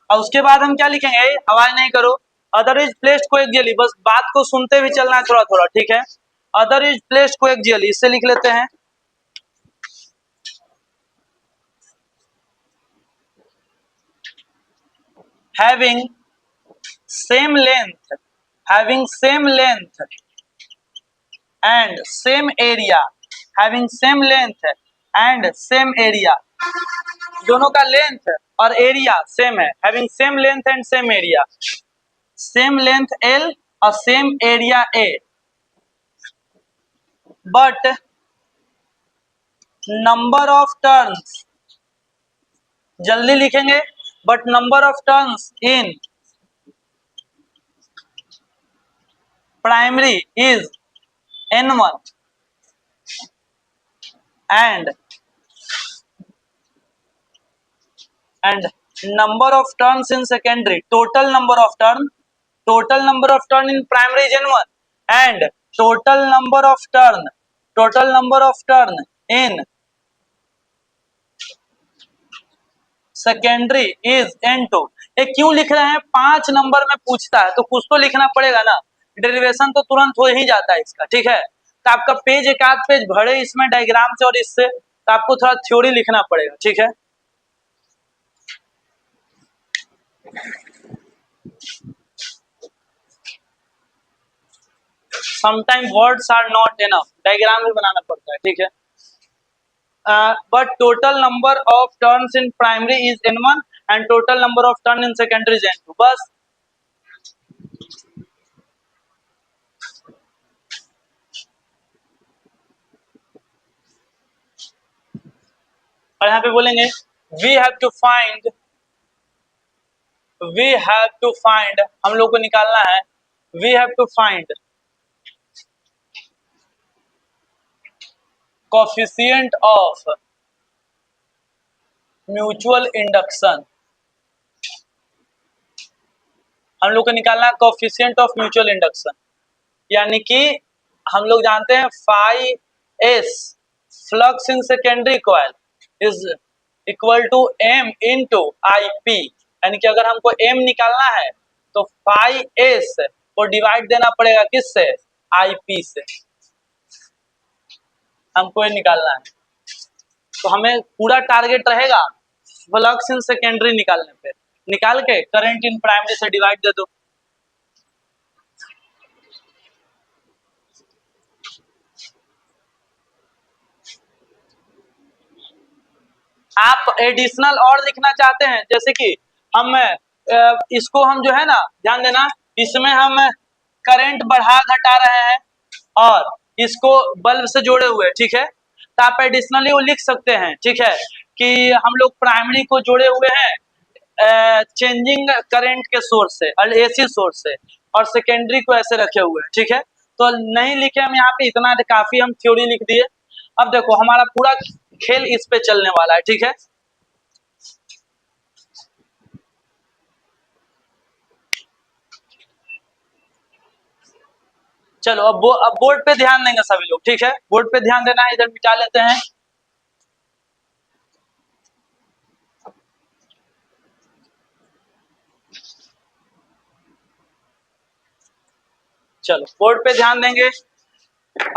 और उसके बाद हम क्या लिखेंगे, आवाज नहीं करो, अदर इज प्लेस्ड कोएक्सियली, बस बात को सुनते हुए चलना थोड़ा थोड़ा, ठीक है। अदर इज प्लेस्ड कोएक्सियली, इससे लिख लेते हैं having same length, having same length and same area, having same length and same area, दोनों का लेंथ और एरिया सेम है, having same length and same area, same length L और same area A, but number of turns, जल्दी लिखेंगे, but number of turns in primary is N1 and number of turns in secondary, total number of turn in primary is N1 and total number of turn in secondary is N2। ये क्यों लिख रहे हैं, 5 number में पूछता है तो कुछ तो लिखना पड़ेगा ना, डेरिवेशन तो तुरंत हो ही जाता है इसका, ठीक है। तो आपका पेज एक आध पेज भरे इसमें डायग्राम से और इससे, तो आपको थोड़ा थ्योरी लिखना पड़ेगा, ठीक है। Sometime words are not enough, diagram भी बनाना पड़ता है, ठीक है। But total number of turns in primary is N1 and total number of turn in secondary is N2, बस। और यहाँ पे बोलेंगे we have to find, हम लोग को निकालना है, we have to find coefficient of mutual induction हम लोग को निकालना है कोफिशिएंट ऑफ म्यूचुअल इंडक्शन, यानी कि हम लोग जानते हैं phi S flux in secondary coil is equal to M into I P, यानी कि अगर हमको एम निकालना है तो फाई एस को डिवाइड देना पड़ेगा किससे, आई पी से, हमको ये निकालना है। तो हमें पूरा टारगेट रहेगा फ्लक्स इन सेकेंडरी निकालने पे, निकाल के करंट इन प्राइमरी से डिवाइड दे दो। आप एडिशनल और लिखना चाहते हैं, जैसे कि हम इसको हम जो है ना, ध्यान देना, इसमें हम करंट बढ़ा घटा रहे हैं और इसको बल्ब से जोड़े हुए, ठीक है, तो आप एडिशनली वो लिख सकते हैं, ठीक है, कि हम लोग प्राइमरी को जोड़े हुए हैं चेंजिंग करंट के सोर्स से और एसी सोर्स से, और सेकेंडरी को ऐसे रखे हुए हैं, ठीक है। तो नहीं लिखे हम यहाँ पे, इतना काफी हम थ्योरी लिख दिए। अब देखो हमारा पूरा खेल इस पे चलने वाला है, ठीक है। चलो अब बोर्ड पे ध्यान देंगे सभी लोग, ठीक है, बोर्ड पे ध्यान देना है, इधर मिटा लेते हैं। चलो बोर्ड पे ध्यान देंगे।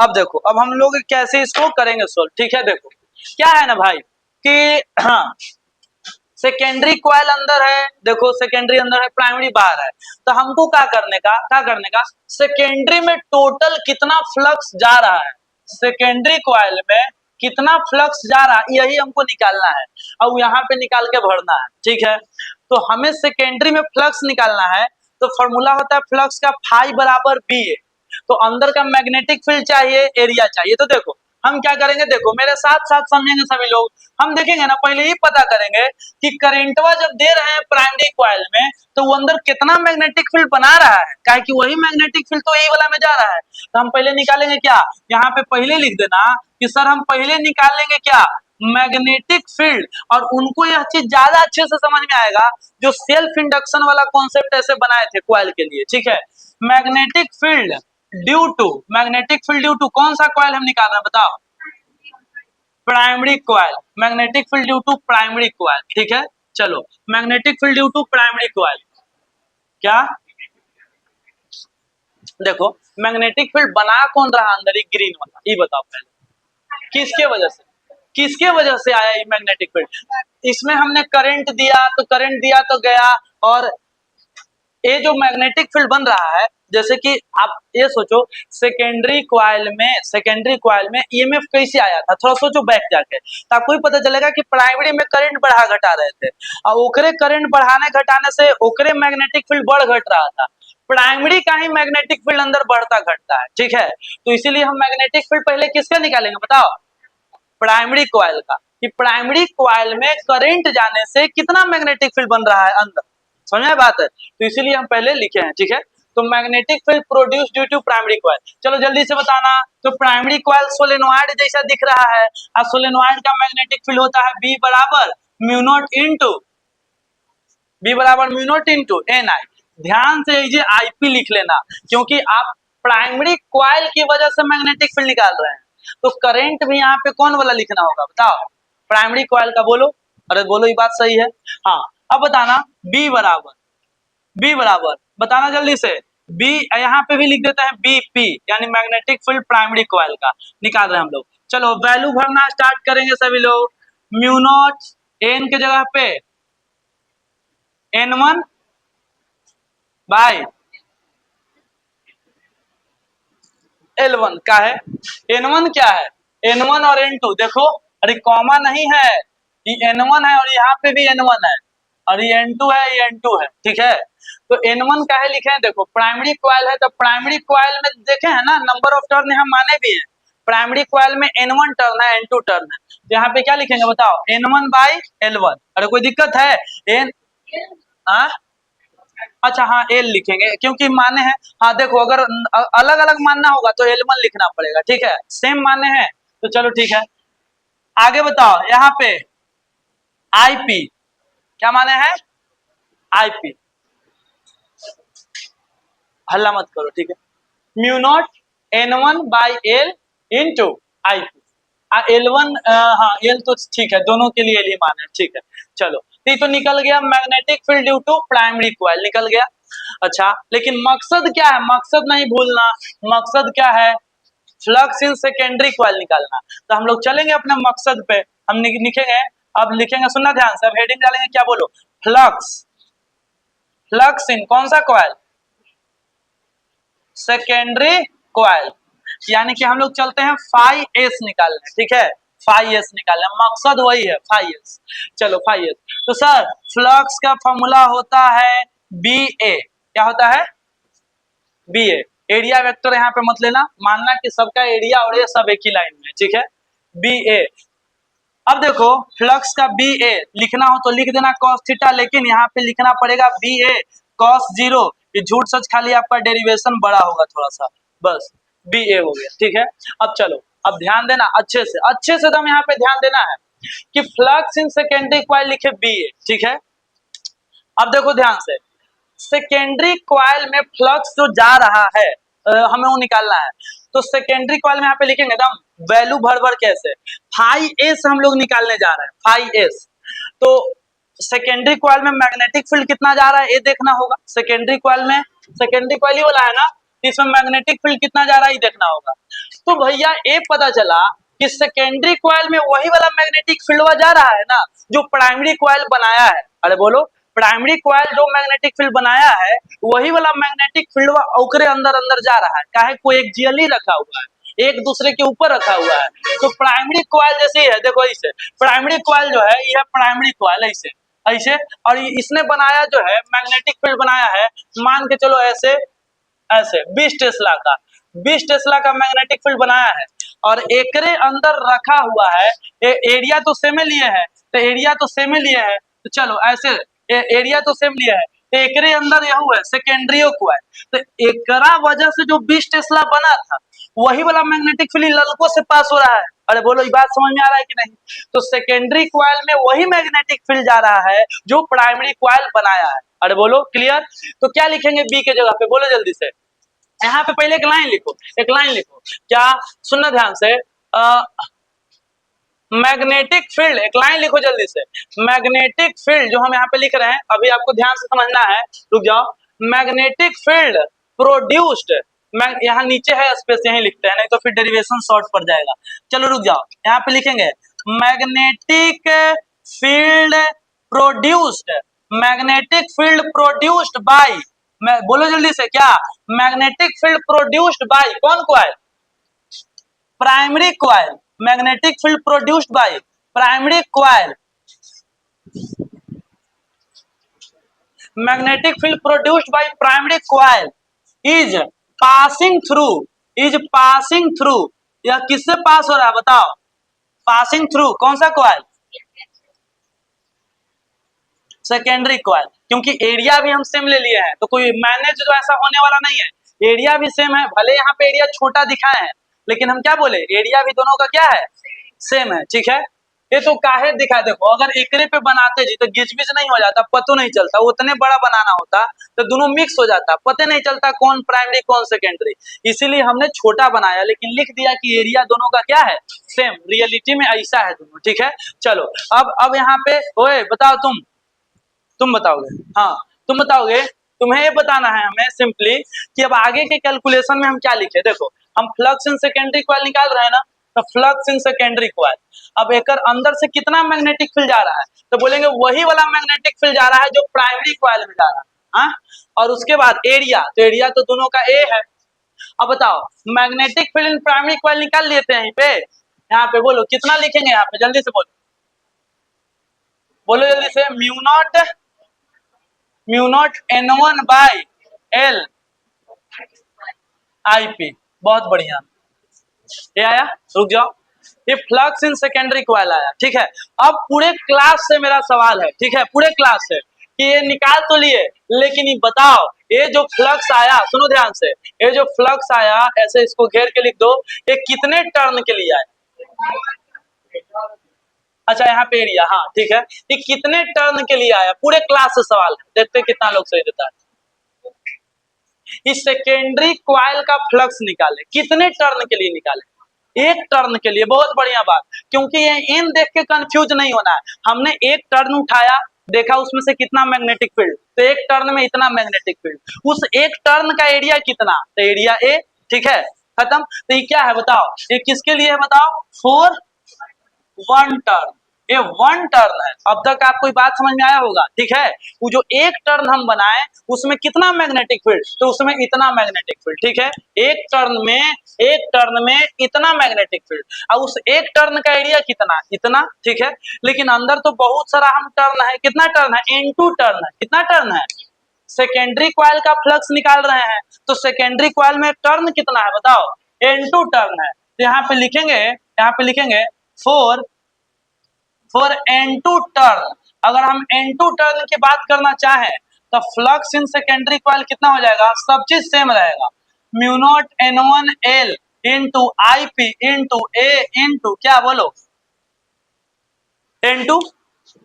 अब देखो, अब हम लोग कैसे इसको करेंगे सोल्व, ठीक है। देखो क्या है ना भाई कि हाँ, सेकेंडरी कॉइल अंदर है, देखो सेकेंडरी अंदर है, प्राइमरी बाहर है, तो हमको क्या करने का सेकेंडरी में टोटल कितना फ्लक्स जा रहा है, सेकेंडरी कॉइल में कितना फ्लक्स जा रहा है, यही हमको निकालना है। अब यहाँ पे निकाल के भरना है, ठीक है। तो हमें सेकेंडरी में फ्लक्स निकालना है, तो फॉर्मूला होता है फ्लक्स का फाई बराबर बी ए। तो अंदर का मैग्नेटिक फील्ड चाहिए, एरिया चाहिए, तो देखो हम क्या करेंगे, देखो मेरे साथ साथ समझेंगे सभी लोग। हम देखेंगे ना, पहले ही पता करेंगे कि करंटवा जब दे रहे हैं प्राइमरी कॉइल में, तो वो अंदर कितना मैग्नेटिक फील्ड बना रहा है, काहे कि वही मैग्नेटिक फील्ड तो यही वाला में जा रहा है। तो हम पहले निकालेंगे क्या, यहाँ पे पहले लिख देना कि सर हम पहले निकालेंगे क्या, मैग्नेटिक फील्ड। और उनको यह चीज ज्यादा अच्छे से समझ में आएगा जो सेल्फ इंडक्शन वाला कॉन्सेप्ट ऐसे बनाए थे कॉइल के लिए, ठीक है। मैग्नेटिक फील्ड ड्यू टू कौन सा कॉइल हम निकाल रहे हैं बताओ, primary coil, magnetic field due to primary coil, ठीक है। चलो magnetic field due to primary coil, क्या देखो मैग्नेटिक फील्ड बना कौन रहा अंदर, एक ग्रीन वाला, ये बताओ पहले किसके वजह से आया ये मैग्नेटिक फील्ड। इसमें हमने करंट दिया तो गया, और ये जो मैग्नेटिक फील्ड बन रहा है, जैसे कि आप ये सोचो सेकेंडरी कॉइल में ईएमएफ कैसे आया था, थोड़ा सोचो बैक जाके, तो आपको ही पता चलेगा कि प्राइमरी में करंट बढ़ा घटा रहे थे, और ओकरे करंट बढ़ाने घटाने से ओकरे मैग्नेटिक फील्ड बढ़ घट रहा था। प्राइमरी का ही मैग्नेटिक फील्ड अंदर बढ़ता घटता है, ठीक है। तो इसीलिए हम मैग्नेटिक फील्ड पहले किसका निकालेंगे बताओ, प्राइमरी कॉइल का, कि प्राइमरी कॉइल में करंट जाने से कितना मैग्नेटिक फील्ड बन रहा है अंदर, समझ में बात है। तो इसीलिए हम पहले लिखे हैं, ठीक है। तो magnetic field produce due to primary coil, चलो जल्दी से बताना। तो प्राइमरी कॉइल सोलेनोइड जैसा दिख रहा है, और सोलेनोइड का मैग्नेटिक फील्ड होता है बी बराबर म्यू नॉट इंटू एन आई। ध्यान से ये आईपी लिख लेना, क्योंकि आप प्राइमरी कॉइल की वजह से मैग्नेटिक फील्ड निकाल रहे हैं, तो करंट भी यहाँ पे कौन वाला लिखना होगा बताओ, प्राइमरी कॉइल का। बोलो, अरे बोलो, ये बात सही है। हाँ अब बताना बी बराबर बताना जल्दी से, बी यहाँ पे भी लिख देते हैं बी पी, यानी मैग्नेटिक फील्ड प्राइमरी कॉइल का निकाल रहे हैं हम लोग। चलो वैल्यू भरना स्टार्ट करेंगे सभी लोग। म्यू नॉट एन के जगह पे N1 बाय L1 का है। N1 क्या है, N1 और N2 देखो, अरे कॉमा नहीं है, ये N1 है और यहाँ पे भी N1 है, और ये N2 है, ये N2 है, ठीक है। तो N1 का है लिखे हैं, देखो प्राइमरी कॉइल है, तो प्राइमरी कॉइल में देखे हैं ना नंबर ऑफ टर्न हम माने भी हैं, प्राइमरी कॉइल में N1 टर्न है, N2 टर्न है, तो यहाँ पे क्या लिखेंगे बताओ, N1 बाई L1। अरे कोई दिक्कत है, N अच्छा हाँ एल लिखेंगे क्योंकि माने हैं। हाँ देखो अगर अलग अलग मानना होगा तो L1 लिखना पड़ेगा, ठीक है, सेम माने हैं तो चलो ठीक है। आगे बताओ यहाँ पे आईपी क्या माने हैं, आईपी हल्ला मत करो, ठीक है। Mu naught N1/L into I P. L1, हाँ L तो ठीक है, दोनों के लिए L ही माना है, ठीक है। चलो तो ये तो निकल गया magnetic field due to primary coil, निकल गया। अच्छा लेकिन मकसद क्या है, मकसद नहीं भूलना, मकसद क्या है, फ्लक्स इन सेकेंडरी कॉइल निकालना। तो हम लोग चलेंगे अपने मकसद पे, हम लिखेंगे, अब लिखेंगे, सुनना ध्यान से, अब हेडिंग डालेंगे, क्या बोलो, फ्लक्स, फ्लक्स इन कौन सा कॉइल, सेकेंडरी कॉइल। यानी कि हम लोग चलते हैं फाई एस निकालने, ठीक है, फाई एस निकालने, मकसद वही है फाई एस। चलो फाई एस, तो सर फ्लक्स का फॉर्मूला होता है बी ए, क्या होता है, बी ए। एरिया वेक्टर यहाँ पे मत लेना, मानना कि सबका एरिया और ये सब एक ही लाइन में, ठीक है, बी ए। अब देखो फ्लक्स का बी ए लिखना हो तो लिख देना कॉस थीटा, लेकिन यहाँ पे लिखना पड़ेगा बी ए कॉस जीरो, ये झूठ सच खाली आपका डेरिवेशन बड़ा होगा थोड़ा सा, बस बी ए हो गया, ठीक है। अब चलो, अब ध्यान देना अच्छे से, अच्छे से दम यहाँ पे ध्यान देना है कि फ्लक्स इन सेकेंडरी कॉइल लिखे बी ए, ठीक है। अब देखो ध्यान से, सेकेंडरी कॉइल में फ्लक्स जो जा रहा है हमें वो निकालना है, तो सेकेंडरी कॉइल में यहाँ पे लिखेंगे एकदम वैल्यू भर भर कैसे, फाई एस हम लोग निकालने जा रहे हैं, फाई एस। तो सेकेंडरी कॉइल में मैग्नेटिक फील्ड कितना जा रहा है ये देखना होगा, सेकेंडरी कॉइल में, सेकेंडरी कॉइल ही वाला है ना, इसमें मैग्नेटिक फील्ड कितना जा रहा है ये देखना होगा। तो भैया ये पता चला कि सेकेंडरी कॉइल में वही वाला मैग्नेटिक फील्ड जा रहा है ना जो प्राइमरी कॉइल बनाया है, अरे बोलो, प्राइमरी कॉइल जो मैग्नेटिक फील्ड बनाया है वही वाला मैग्नेटिक फील्ड ओकरे अंदर अंदर जा रहा है, काहे को एक जियली रखा हुआ है, एक दूसरे के ऊपर रखा हुआ है। तो प्राइमरी कॉइल जैसे ही है, देखो ऐसे प्राइमरी कॉइल जो है यह प्राइमरी कॉइल ऐसे ऐसे, और इसने बनाया जो है मैग्नेटिक फील्ड बनाया है, मान के चलो ऐसे ऐसे 20 टेस्ला का, 20 टेस्ला का मैग्नेटिक फील्ड बनाया है, और एकरे अंदर रखा हुआ है, एरिया तो सेम लिए है, तो एरिया तो सेम लिए है, तो चलो ऐसे एरिया तो सेम लिया है, तो एकरे अंदर यह हुआ है सेकेंडरी कॉइल, तो एकरा वजह से जो 20 टेस्ला बना था वही वाला मैग्नेटिक फील्ड ललको से पास हो रहा है, अरे बोलो ये बात समझ में आ रहा है कि नहीं। तो सेकेंडरी कॉइल में वही मैग्नेटिक फील्ड जा रहा है जो प्राइमरी कॉइल बनाया है, अरे बोलो क्लियर। तो क्या लिखेंगे बी के जगह पे, बोलो जल्दी से, यहाँ पे पहले एक लाइन लिखो, एक लाइन लिखो, क्या, सुनना ध्यान से, मैग्नेटिक फील्ड, एक लाइन लिखो जल्दी से, मैग्नेटिक फील्ड जो हम यहाँ पे लिख रहे हैं, अभी आपको ध्यान से समझना है, रुक जाओ, मैग्नेटिक फील्ड प्रोड्यूस्ड, यहाँ नीचे है स्पेस, यही लिखते हैं, नहीं तो फिर डेरिवेशन शॉर्ट पड़ जाएगा। चलो रुक जाओ, यहाँ पे लिखेंगे magnetic field produced, magnetic field produced by, बोलो जल्दी से, क्या, मैग्नेटिक फील्ड प्रोड्यूस्ड बाय कौन coil, primary coil, magnetic field produced by primary coil, magnetic field produced by primary coil is passing through, is passing through, यह किससे पास हो रहा है बताओ, पासिंग थ्रू कौन सा कॉइल, सेकेंडरी कॉइल, क्योंकि एरिया भी हम सेम ले लिए हैं, तो कोई मैनेज जो ऐसा होने वाला नहीं है, एरिया भी सेम है, भले यहाँ पे एरिया छोटा दिखाए हैं लेकिन हम क्या बोले, एरिया भी दोनों का क्या है, सेम है, ठीक है। ये तो काहे दिखाए, देखो अगर एकरे पे बनाते जी तो गिजबिज नहीं हो जाता, पतो नहीं चलता, उतने बड़ा बनाना होता तो दोनों मिक्स हो जाता, पता नहीं चलता कौन प्राइमरी कौन सेकेंडरी, इसीलिए हमने छोटा बनाया, लेकिन लिख दिया कि एरिया दोनों का क्या है, सेम, रियलिटी में ऐसा है दोनों, ठीक है। चलो अब यहाँ पे, ओए बताओ तुम बताओगे, हाँ तुम बताओगे, तुम्हें ये बताना है हमें सिंपली कि अब आगे के कैलकुलेशन में हम क्या लिखे, देखो हम फ्लक्स इन सेकेंडरी कॉइल निकाल रहे हैं ना, तो फ्लक्स इन सेकेंडरी कॉइल, अब एक अंदर से कितना मैग्नेटिक फील्ड जा रहा है, तो बोलेंगे वही वाला मैग्नेटिक फील्ड जा रहा है जो प्राइमरी कॉइल में जा रहा है, हाँ? और उसके बाद एरिया, तो एरिया तो दोनों का ए है। अब बताओ मैग्नेटिक फील्ड इन प्राइमरी कॉइल निकाल लेते हैं, यहाँ पे बोलो कितना लिखेंगे, यहाँ पे जल्दी से बोलो, बोलो जल्दी से, म्यू नॉट N1/L IP, बहुत बढ़िया, ये आया, रुक जाओ, ये फ्लक्स इन सेकेंडरी कॉइल आया, ठीक है। अब पूरे क्लास से मेरा सवाल है, ठीक है, पूरे क्लास से कि ये निकाल तो लिए, लेकिन ये बताओ ये जो फ्लक्स आया, सुनो ध्यान से, ये जो फ्लक्स आया, ऐसे इसको घेर के लिख दो, ये कितने टर्न के लिए आया, अच्छा यहाँ पे एरिया, हाँ ठीक है, ये कितने टर्न के लिए आया, पूरे क्लास से सवाल है, देखते कितना लोग सही देता है। इस सेकेंडरी क्वाइल का फ्लक्स निकाले। कितने टर्न के लिए निकाले? एक टर्न के लिए। बहुत बढ़िया बात, क्योंकि ये इन देख के कंफ्यूज नहीं होना है। हमने एक टर्न उठाया, देखा उसमें से कितना मैग्नेटिक फील्ड, तो एक टर्न में इतना मैग्नेटिक फील्ड। उस एक टर्न का एरिया कितना? तो एरिया ए। ठीक है, खत्म। तो ये क्या है बताओ? ये किसके लिए है बताओ? For one turn. ये वन टर्न है। अब तक आपको ये बात समझ में आया होगा। ठीक है, वो जो एक टर्न हम बनाए उसमें कितना मैग्नेटिक फील्ड, तो उसमें इतना मैग्नेटिक फील्ड। ठीक है, एक टर्न में इतना मैग्नेटिक फील्ड। अब उस एक टर्न का एरिया कितना? इतना। ठीक है, लेकिन अंदर तो बहुत सारा हम टर्न है। कितना टर्न है? N2 टर्न है। कितना टर्न है? सेकेंडरी क्वाइल का फ्लक्स निकाल रहे हैं, तो सेकेंडरी क्वाइल में टर्न कितना है बताओ? N2 टर्न है। तो यहाँ पे लिखेंगे फॉर N2 टर्न। अगर हम N2 टर्न की बात करना चाहें तो फ्लक्स इन सेकेंडरी कॉइल कितना हो जाएगा? सब चीज सेम रहेगा। Mu naught N1 L into IP into A into क्या बोलो? N2।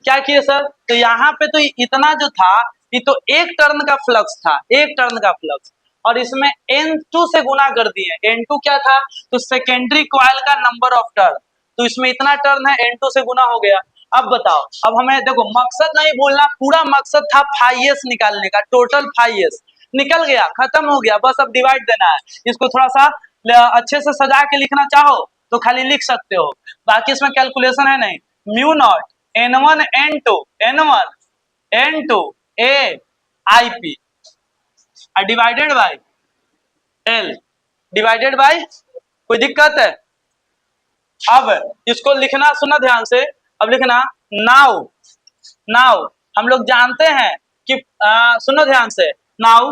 क्या किए सर? तो यहाँ पे तो इतना जो था ये तो एक टर्न का फ्लक्स था, एक टर्न का फ्लक्स, और इसमें N2 से गुना कर दिए। N2 क्या था? तो सेकेंडरी कॉइल का नंबर ऑफ टर्न। तो इसमें इतना टर्न है, N2 से गुना हो गया। अब बताओ, अब हमें देखो मकसद नहीं भूलना, पूरा मकसद था फाई एस निकालने का। टोटल फाई एस निकल गया, खत्म हो गया, बस अब डिवाइड देना है। इसको थोड़ा सा अच्छे से सजा के लिखना चाहो तो खाली लिख सकते हो, बाकी इसमें कैलकुलेशन है नहीं। Mu naught N1 N2 A IP divided by L divided by, कोई दिक्कत है? अब इसको लिखना, सुना ध्यान से, अब लिखना नाउ। नाउ हम लोग जानते हैं कि सुनो ध्यान से, now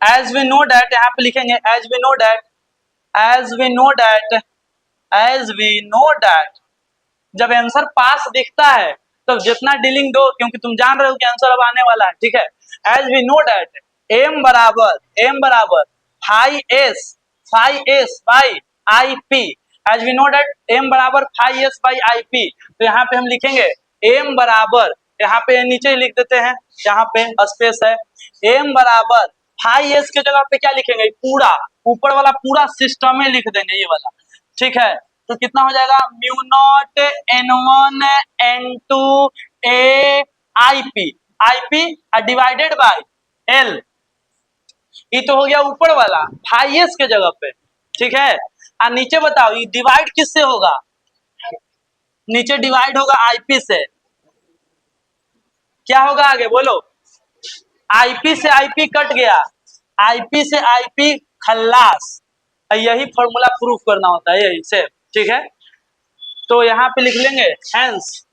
as we know that, यहाँ पे लिखेंगे as we know that, as we know that, as we know that. जब आंसर पास दिखता है तो जितना डीलिंग दो, क्योंकि तुम जान रहे हो कि आंसर अब आने वाला है। ठीक है, as we know that M बराबर phi S by I P. As we know that M बराबर phi S by I P. तो यहाँ पे हम लिखेंगे एम बराबर, यहाँ पे नीचे लिख देते हैं, यहाँ पे स्पेस है। एम बराबर फाई एस के जगह पे क्या लिखेंगे? पूरा ऊपर वाला पूरा सिस्टम में लिख देंगे ये वाला। ठीक है, तो कितना हो जाएगा? Mu naught N1 N2 A IP divided by L। ये तो हो गया ऊपर वाला फाई एस के जगह पे। ठीक है, और नीचे बताओ ये डिवाइड किससे होगा? नीचे डिवाइड होगा IP से। क्या होगा आगे बोलो? IP से IP कट गया, IP से IP खल्लास। यही फॉर्मूला प्रूफ करना होता है, यही से। ठीक है, तो यहाँ पे लिख लेंगे हैंस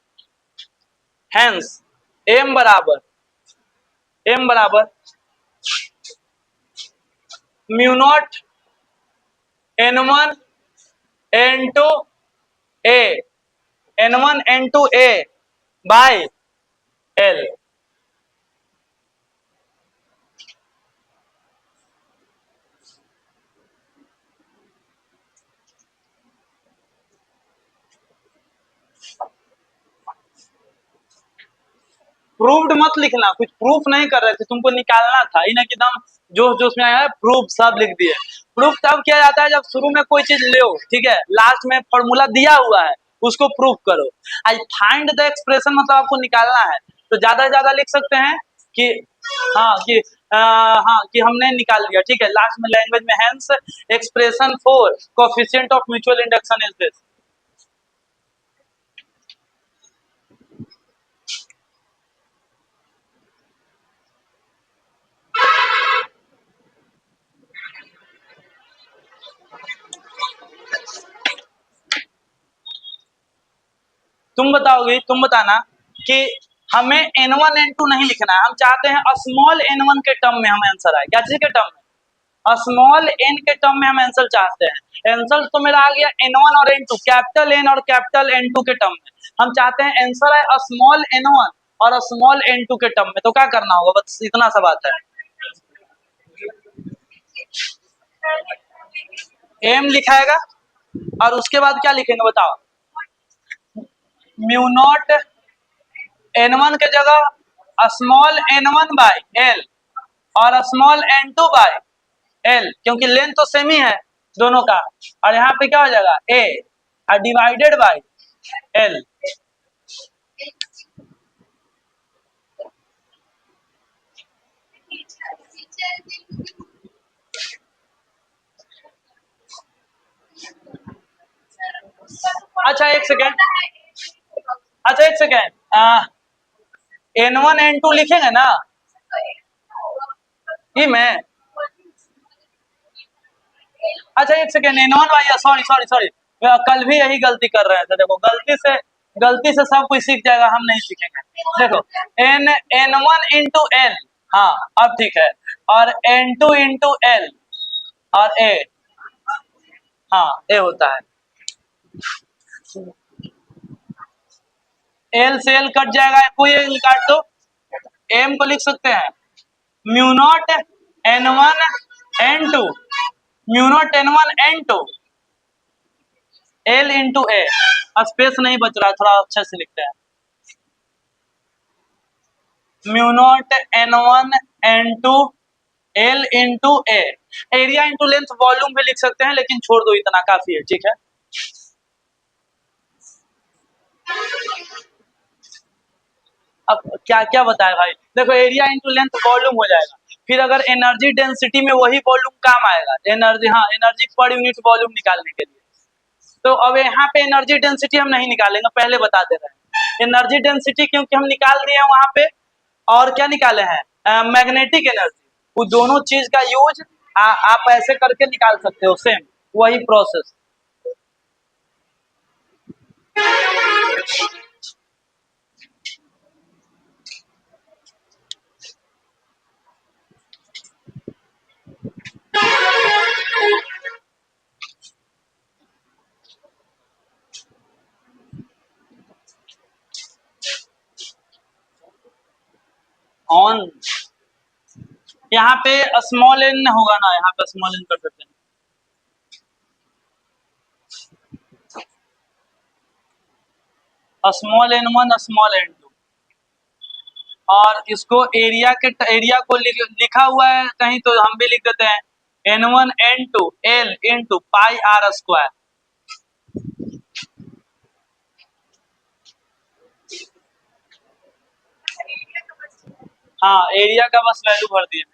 एम बराबर mu naught N1 N2 A by L। Proved मत लिखना, कुछ प्रूफ नहीं कर रहे थे, तुमको निकालना था, इन्हें एकदम जोश जोश में आया प्रूफ सब लिख दिए। प्रूफ तब किया जाता है जब शुरू में कोई चीज लो, ठीक है, लास्ट में फॉर्मूला दिया हुआ है उसको प्रूफ करो। आई फाइंड द एक्सप्रेशन मतलब आपको निकालना है, तो ज्यादा से ज्यादा लिख सकते हैं कि हाँ कि हमने निकाल लिया। ठीक है, लास्ट में लैंग्वेज में hence expression for coefficient of mutual induction is this. तुम बताओगे, तुम बताना कि हमें N1 N2 नहीं लिखना है, हम चाहते हैं स्मॉल n1 के टर्म में हम आंसर आए। क्या चीज के टर्म में? स्मॉल n के टर्म में हम आंसर चाहते हैं। आंसर तो मेरा आ गया N1 और N2, कैपिटल N और कैपिटल N2 के टर्म में। हम चाहते हैं आंसर आए स्मॉल n1 और स्मॉल n2 के टर्म में। तो क्या करना होगा? बस इतना सा बात है। एम लिखाएगा और उसके बाद क्या लिखेंगे बताओ? म्यू नॉट N1 के जगह स्मॉल n1 बाय L। और स्मॉल n2 बाय l, क्योंकि लेंथ तो सेम ही है दोनों का, और यहाँ पे क्या हो जाएगा a और डिवाइडेड बाय l। अच्छा एक सेकेंड, अच्छा एक सेकेंड, n1 n2 लिखेंगे ना ये में। अच्छा एक सेकेंड, n1 भैया सॉरी सॉरी सॉरी, कल भी यही गलती कर रहे थे, देखो गलती से सब कुछ सीख जाएगा, हम नहीं सीखेंगे। देखो n1 इंटू एल, हाँ अब ठीक है, और n2 इंटू एल और a, हाँ a होता है, एल से एल कट जाएगा, कोई एल काट दो, एम को लिख सकते हैं mu naught n1 n2, mu naught n1 n2 L into A, space नहीं बच रहा, थोड़ा अच्छे से लिखते हैं, mu naught n1 n2 L into A, area into length volume भी लिख सकते हैं, लेकिन छोड़ दो इतना काफी है, ठीक है। अब क्या क्या बताए भाई, देखो एरिया इंटू लेंथ वॉल्यूम हो जाएगा, फिर अगर एनर्जी डेंसिटी में वही वॉल्यूम काम आएगा, एनर्जी, हाँ एनर्जी पर यूनिट वॉल्यूम निकालने के लिए। तो अब यहाँ पे एनर्जी डेंसिटी हम नहीं निकालेंगे, पहले बता दे रहे हैं एनर्जी डेंसिटी, क्योंकि हम निकाल दिए हैं वहां पे, और क्या निकाले हैं मैग्नेटिक एनर्जी, वो दोनों चीज का यूज आप ऐसे करके निकाल सकते हो, सेम वही प्रोसेस। ऑन यहाँ पे स्मॉल एन होगा ना, यहाँ पे स्मॉल एन कर सकते हैं, स्मॉल n1 स्मॉल n2, और इसको एरिया के एरिया को लिखा हुआ है कहीं तो हम भी लिख देते हैं n1 n2 l into pi R square. हाँ एरिया का बस वैल्यू भर दिया।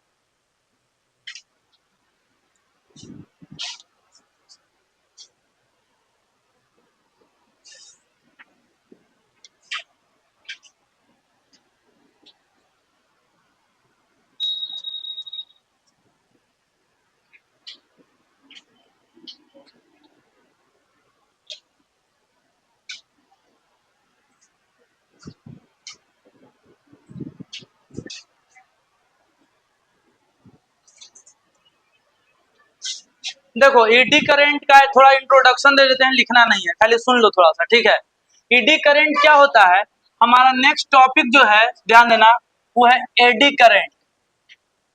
देखो ईडी करंट का थोड़ा इंट्रोडक्शन दे देते हैं, लिखना नहीं है, खाली सुन लो थोड़ा सा, ठीक है। ईडी करंट क्या होता है, हमारा नेक्स्ट टॉपिक जो है ध्यान देना, वो है एडी करंट,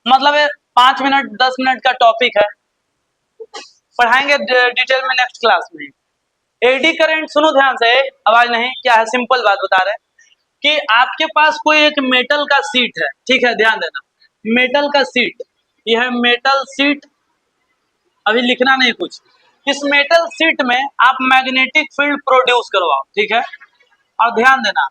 मतलब 5 मिनट 10 मिनट का टॉपिक है, पढ़ाएंगे डिटेल में नेक्स्ट क्लास में। एडी करंट सुनो ध्यान से, आवाज नहीं, क्या है सिंपल बात बता रहे हैं कि आपके पास कोई एक मेटल का सीट है, ठीक है, ध्यान देना, मेटल का सीट, यह है मेटल सीट, अभी लिखना नहीं कुछ, इस मेटल सीट में आप मैग्नेटिक फील्ड प्रोड्यूस करवाओ, ठीक है, और ध्यान देना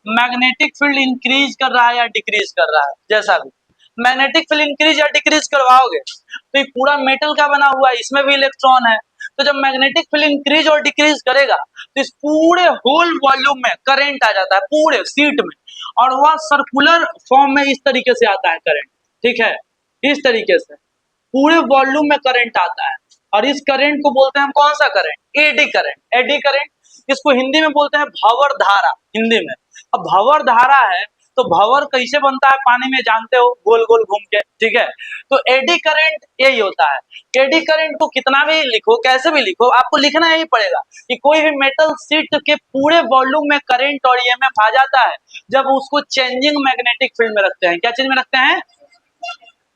मैग्नेटिक फील्ड इंक्रीज कर रहा है या डिक्रीज कर रहा है, जैसा भी मैग्नेटिक फील्ड इंक्रीज या डिक्रीज करवाओगे तो ये पूरा मेटल का बना हुआ है, इसमें भी इलेक्ट्रॉन है, तो जब मैग्नेटिक फील्ड इंक्रीज और डिक्रीज करेगा तो इस पूरे होल वॉल्यूम में करंट आ जाता है, पूरे सीट में, और वह सर्कुलर फॉर्म में इस तरीके से आता है करंट, ठीक है, इस तरीके से पूरे वॉल्यूम में करंट आता है, और इस करंट को बोलते हैं हम कौन सा current, eddy current, eddy current, इसको हिंदी में बोलते हैं भंवर धारा, हिंदी में। अब भंवर धारा है तो भंवर कैसे बनता है पानी में जानते हो, गोल गोल घूम के, ठीक है, तो एडी करंट यही होता है। एडी करंट को कितना भी लिखो, कैसे भी लिखो, आपको लिखना यही पड़ेगा कि कोई भी मेटल सीट के पूरे वॉल्यूम में करंट और ईएमएफ आ जाता है जब उसको चेंजिंग मैग्नेटिक फील्ड में रखते हैं, क्या चीज में रखते हैं,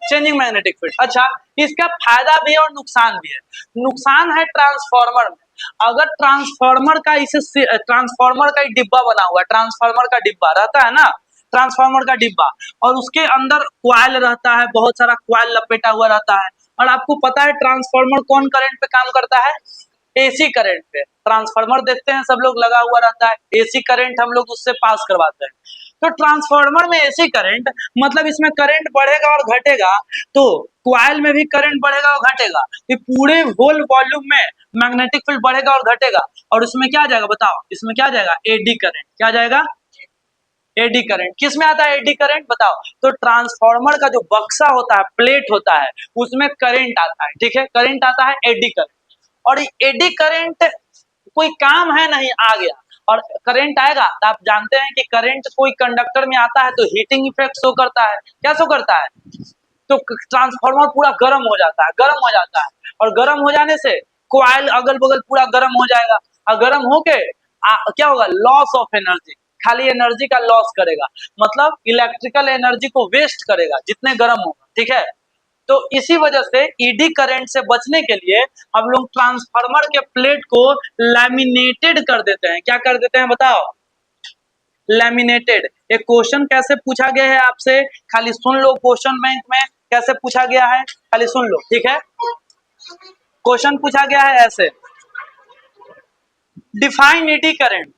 चेंजिंग मैग्नेटिक फील्ड। अच्छा इसका फायदा भी है और नुकसान भी है, नुकसान है ट्रांसफार्मर में, अगर ट्रांसफार्मर का इसे ट्रांसफार्मर का डिब्बा बना हुआ है, ट्रांसफार्मर का डिब्बा रहता है ना, ट्रांसफार्मर का डिब्बा, और उसके अंदर क्वाइल रहता है, बहुत सारा क्वाइल लपेटा हुआ रहता है। और आपको पता है ट्रांसफार्मर कौन करंट पे काम करता है? एसी करंट पे। ट्रांसफार्मर देखते हैं सब लोग लगा हुआ रहता है, एसी करंट हम लोग उससे पास करवाते हैं। तो ट्रांसफार्मर में एसी करंट मतलब इसमें करंट बढ़ेगा और घटेगा, तो क्वाइल में भी करंट बढ़ेगा और घटेगा, ये पूरे होल वॉल्यूम में मैग्नेटिक फील्ड बढ़ेगा और घटेगा, और उसमें क्या जाएगा बताओ? इसमें क्या जाएगा? Eddy current. क्या जाएगा? Eddy current. किस में आता है एडी करंट बताओ? तो ट्रांसफार्मर का जो बक्सा होता है, प्लेट होता है, उसमें करंट आता है, ठीक है, करंट आता है एडी करंट। और एडी करंट कोई काम है नहीं, आ गया और करंट आएगा, तो आप जानते हैं कि करंट कोई कंडक्टर में आता है तो हीटिंग इफेक्ट शो करता है। क्या शो करता है? तो ट्रांसफार्मर पूरा गर्म हो जाता है, गर्म हो जाता है, और गर्म हो जाने से कॉइल अगल बगल पूरा गर्म हो जाएगा, और गर्म होके क्या होगा? लॉस ऑफ एनर्जी, खाली एनर्जी का लॉस करेगा, मतलब इलेक्ट्रिकल एनर्जी को वेस्ट करेगा जितने गर्म होगा, ठीक है। तो इसी वजह से ईडी करंट से बचने के लिए हम लोग ट्रांसफार्मर के प्लेट को लैमिनेटेड कर देते हैं। क्या कर देते हैं बताओ? लैमिनेटेड। एक क्वेश्चन कैसे पूछा गया है आपसे, खाली सुन लो, क्वेश्चन बैंक में कैसे पूछा गया है, खाली सुन लो, ठीक है। क्वेश्चन पूछा गया है ऐसे, डिफाइन ईडी करंट।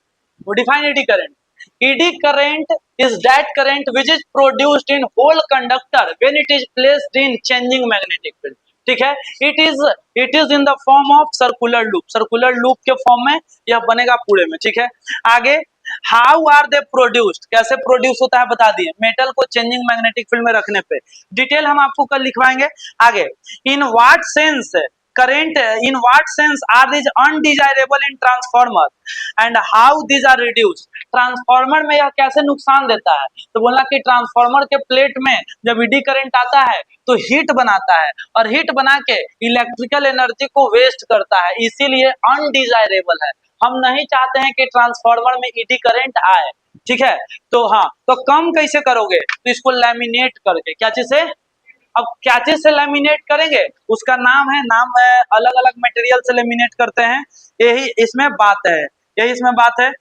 वो define eddy current, eddy current is that current which is produced in whole conductor when it is placed in changing magnetic field, ठीक है। it is in the form of circular loop, circular loop के form में यह बनेगा पूरे में, ठीक है। आगे, हाउ आर दे प्रोड्यूस्ड, कैसे प्रोड्यूस होता है बता दिए, मेटल को चेंजिंग मैग्नेटिक फील्ड में रखने पे। डिटेल हम आपको कल लिखवाएंगे। आगे, in what sense current, in what sense are these undesirable in transformer and how these are reduced, transformer में यह कैसे नुकसान देता है? तो बोला कि ट्रांसफार्मर के प्लेट में जब ईडी करंट आता है तो हीट बनाता है, और हीट बना के इलेक्ट्रिकल एनर्जी को वेस्ट करता है, इसीलिए अनडिजायरेबल है। हम नहीं चाहते हैं कि ट्रांसफार्मर में ईडी करंट आए, ठीक है। तो हाँ, तो कम कैसे करोगे? तो इसको लैमिनेट करके, क्या चीज से? अब क्या चीज से लैमिनेट करेंगे उसका नाम है अलग अलग मटेरियल से लैमिनेट करते हैं, यही इसमें बात है, यही इसमें बात है।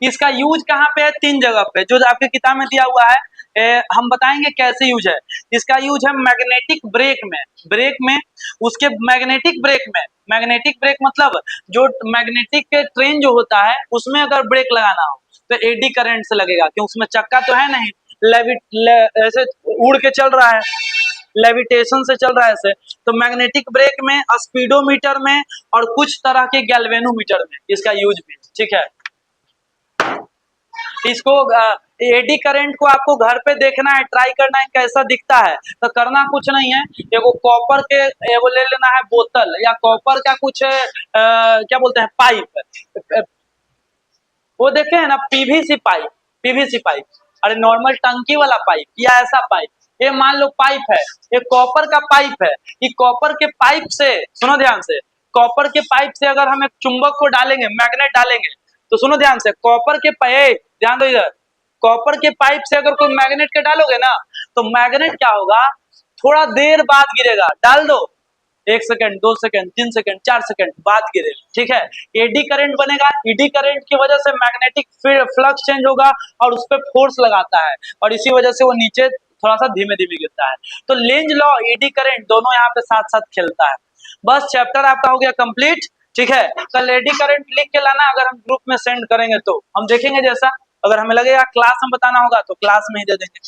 इसका यूज कहाँ पे है? 3 जगह पे, जो आपकी किताब में दिया हुआ है। हम बताएंगे कैसे यूज है। इसका यूज है मैग्नेटिक ब्रेक में, ब्रेक में, उसके मैग्नेटिक ब्रेक में। मैग्नेटिक ब्रेक मतलब जो मैग्नेटिक ट्रेन जो होता है उसमें अगर ब्रेक लगाना हो तो एडी करंट से लगेगा, क्योंकि उसमें चक्का तो है नहीं, ऐसे उड़ के चल रहा है, लेविटेशन से चल रहा है ऐसे। तो मैग्नेटिक ब्रेक में, स्पीडोमीटर में, और कुछ तरह के गैल्वेनोमीटर में इसका यूज भी, ठीक है। इसको एडी करंट को आपको घर पे देखना है, ट्राई करना है कैसा दिखता है। तो करना कुछ नहीं है, एगो कॉपर के एगो ले लेना है बोतल, या कॉपर का कुछ क्या बोलते हैं, पाइप, वो देखे है ना, पीवीसी पाइप, पीवीसी पाइप, अरे नॉर्मल टंकी वाला पाइप या ऐसा पाइप, ये मान लो पाइप है, ये कॉपर का पाइप है। ये कॉपर के पाइप से, सुनो ध्यान से, कॉपर के पाइप से अगर हम एक चुंबक को डालेंगे, मैग्नेट डालेंगे, तो सुनो ध्यान से, कॉपर के पाइप, ध्यान दो इधर, कॉपर के पाइप से अगर कोई मैग्नेट के डालोगे ना, तो मैग्नेट क्या होगा, थोड़ा देर बाद गिरेगा, डाल दो 1 सेकंड, 2 सेकंड, 3 सेकंड, 4 सेकंड बाद गिरेगा, ठीक है। एडी करंट बनेगा, एडी करंट की वजह से मैग्नेटिक फ्लक्स चेंज होगा और उस पर फोर्स लगाता है, और इसी वजह से वो नीचे थोड़ा सा धीमे धीमे गिरता है। तो लेंज लॉ, एडी करंट दोनों यहाँ पे साथ साथ खेलता है। बस चैप्टर आपका हो गया कंप्लीट, ठीक है। कल एडी करंट लिख के लाना, अगर हम ग्रुप में सेंड करेंगे तो हम देखेंगे, जैसा अगर हमें लगेगा क्लास में बताना होगा तो क्लास में ही दे देंगे।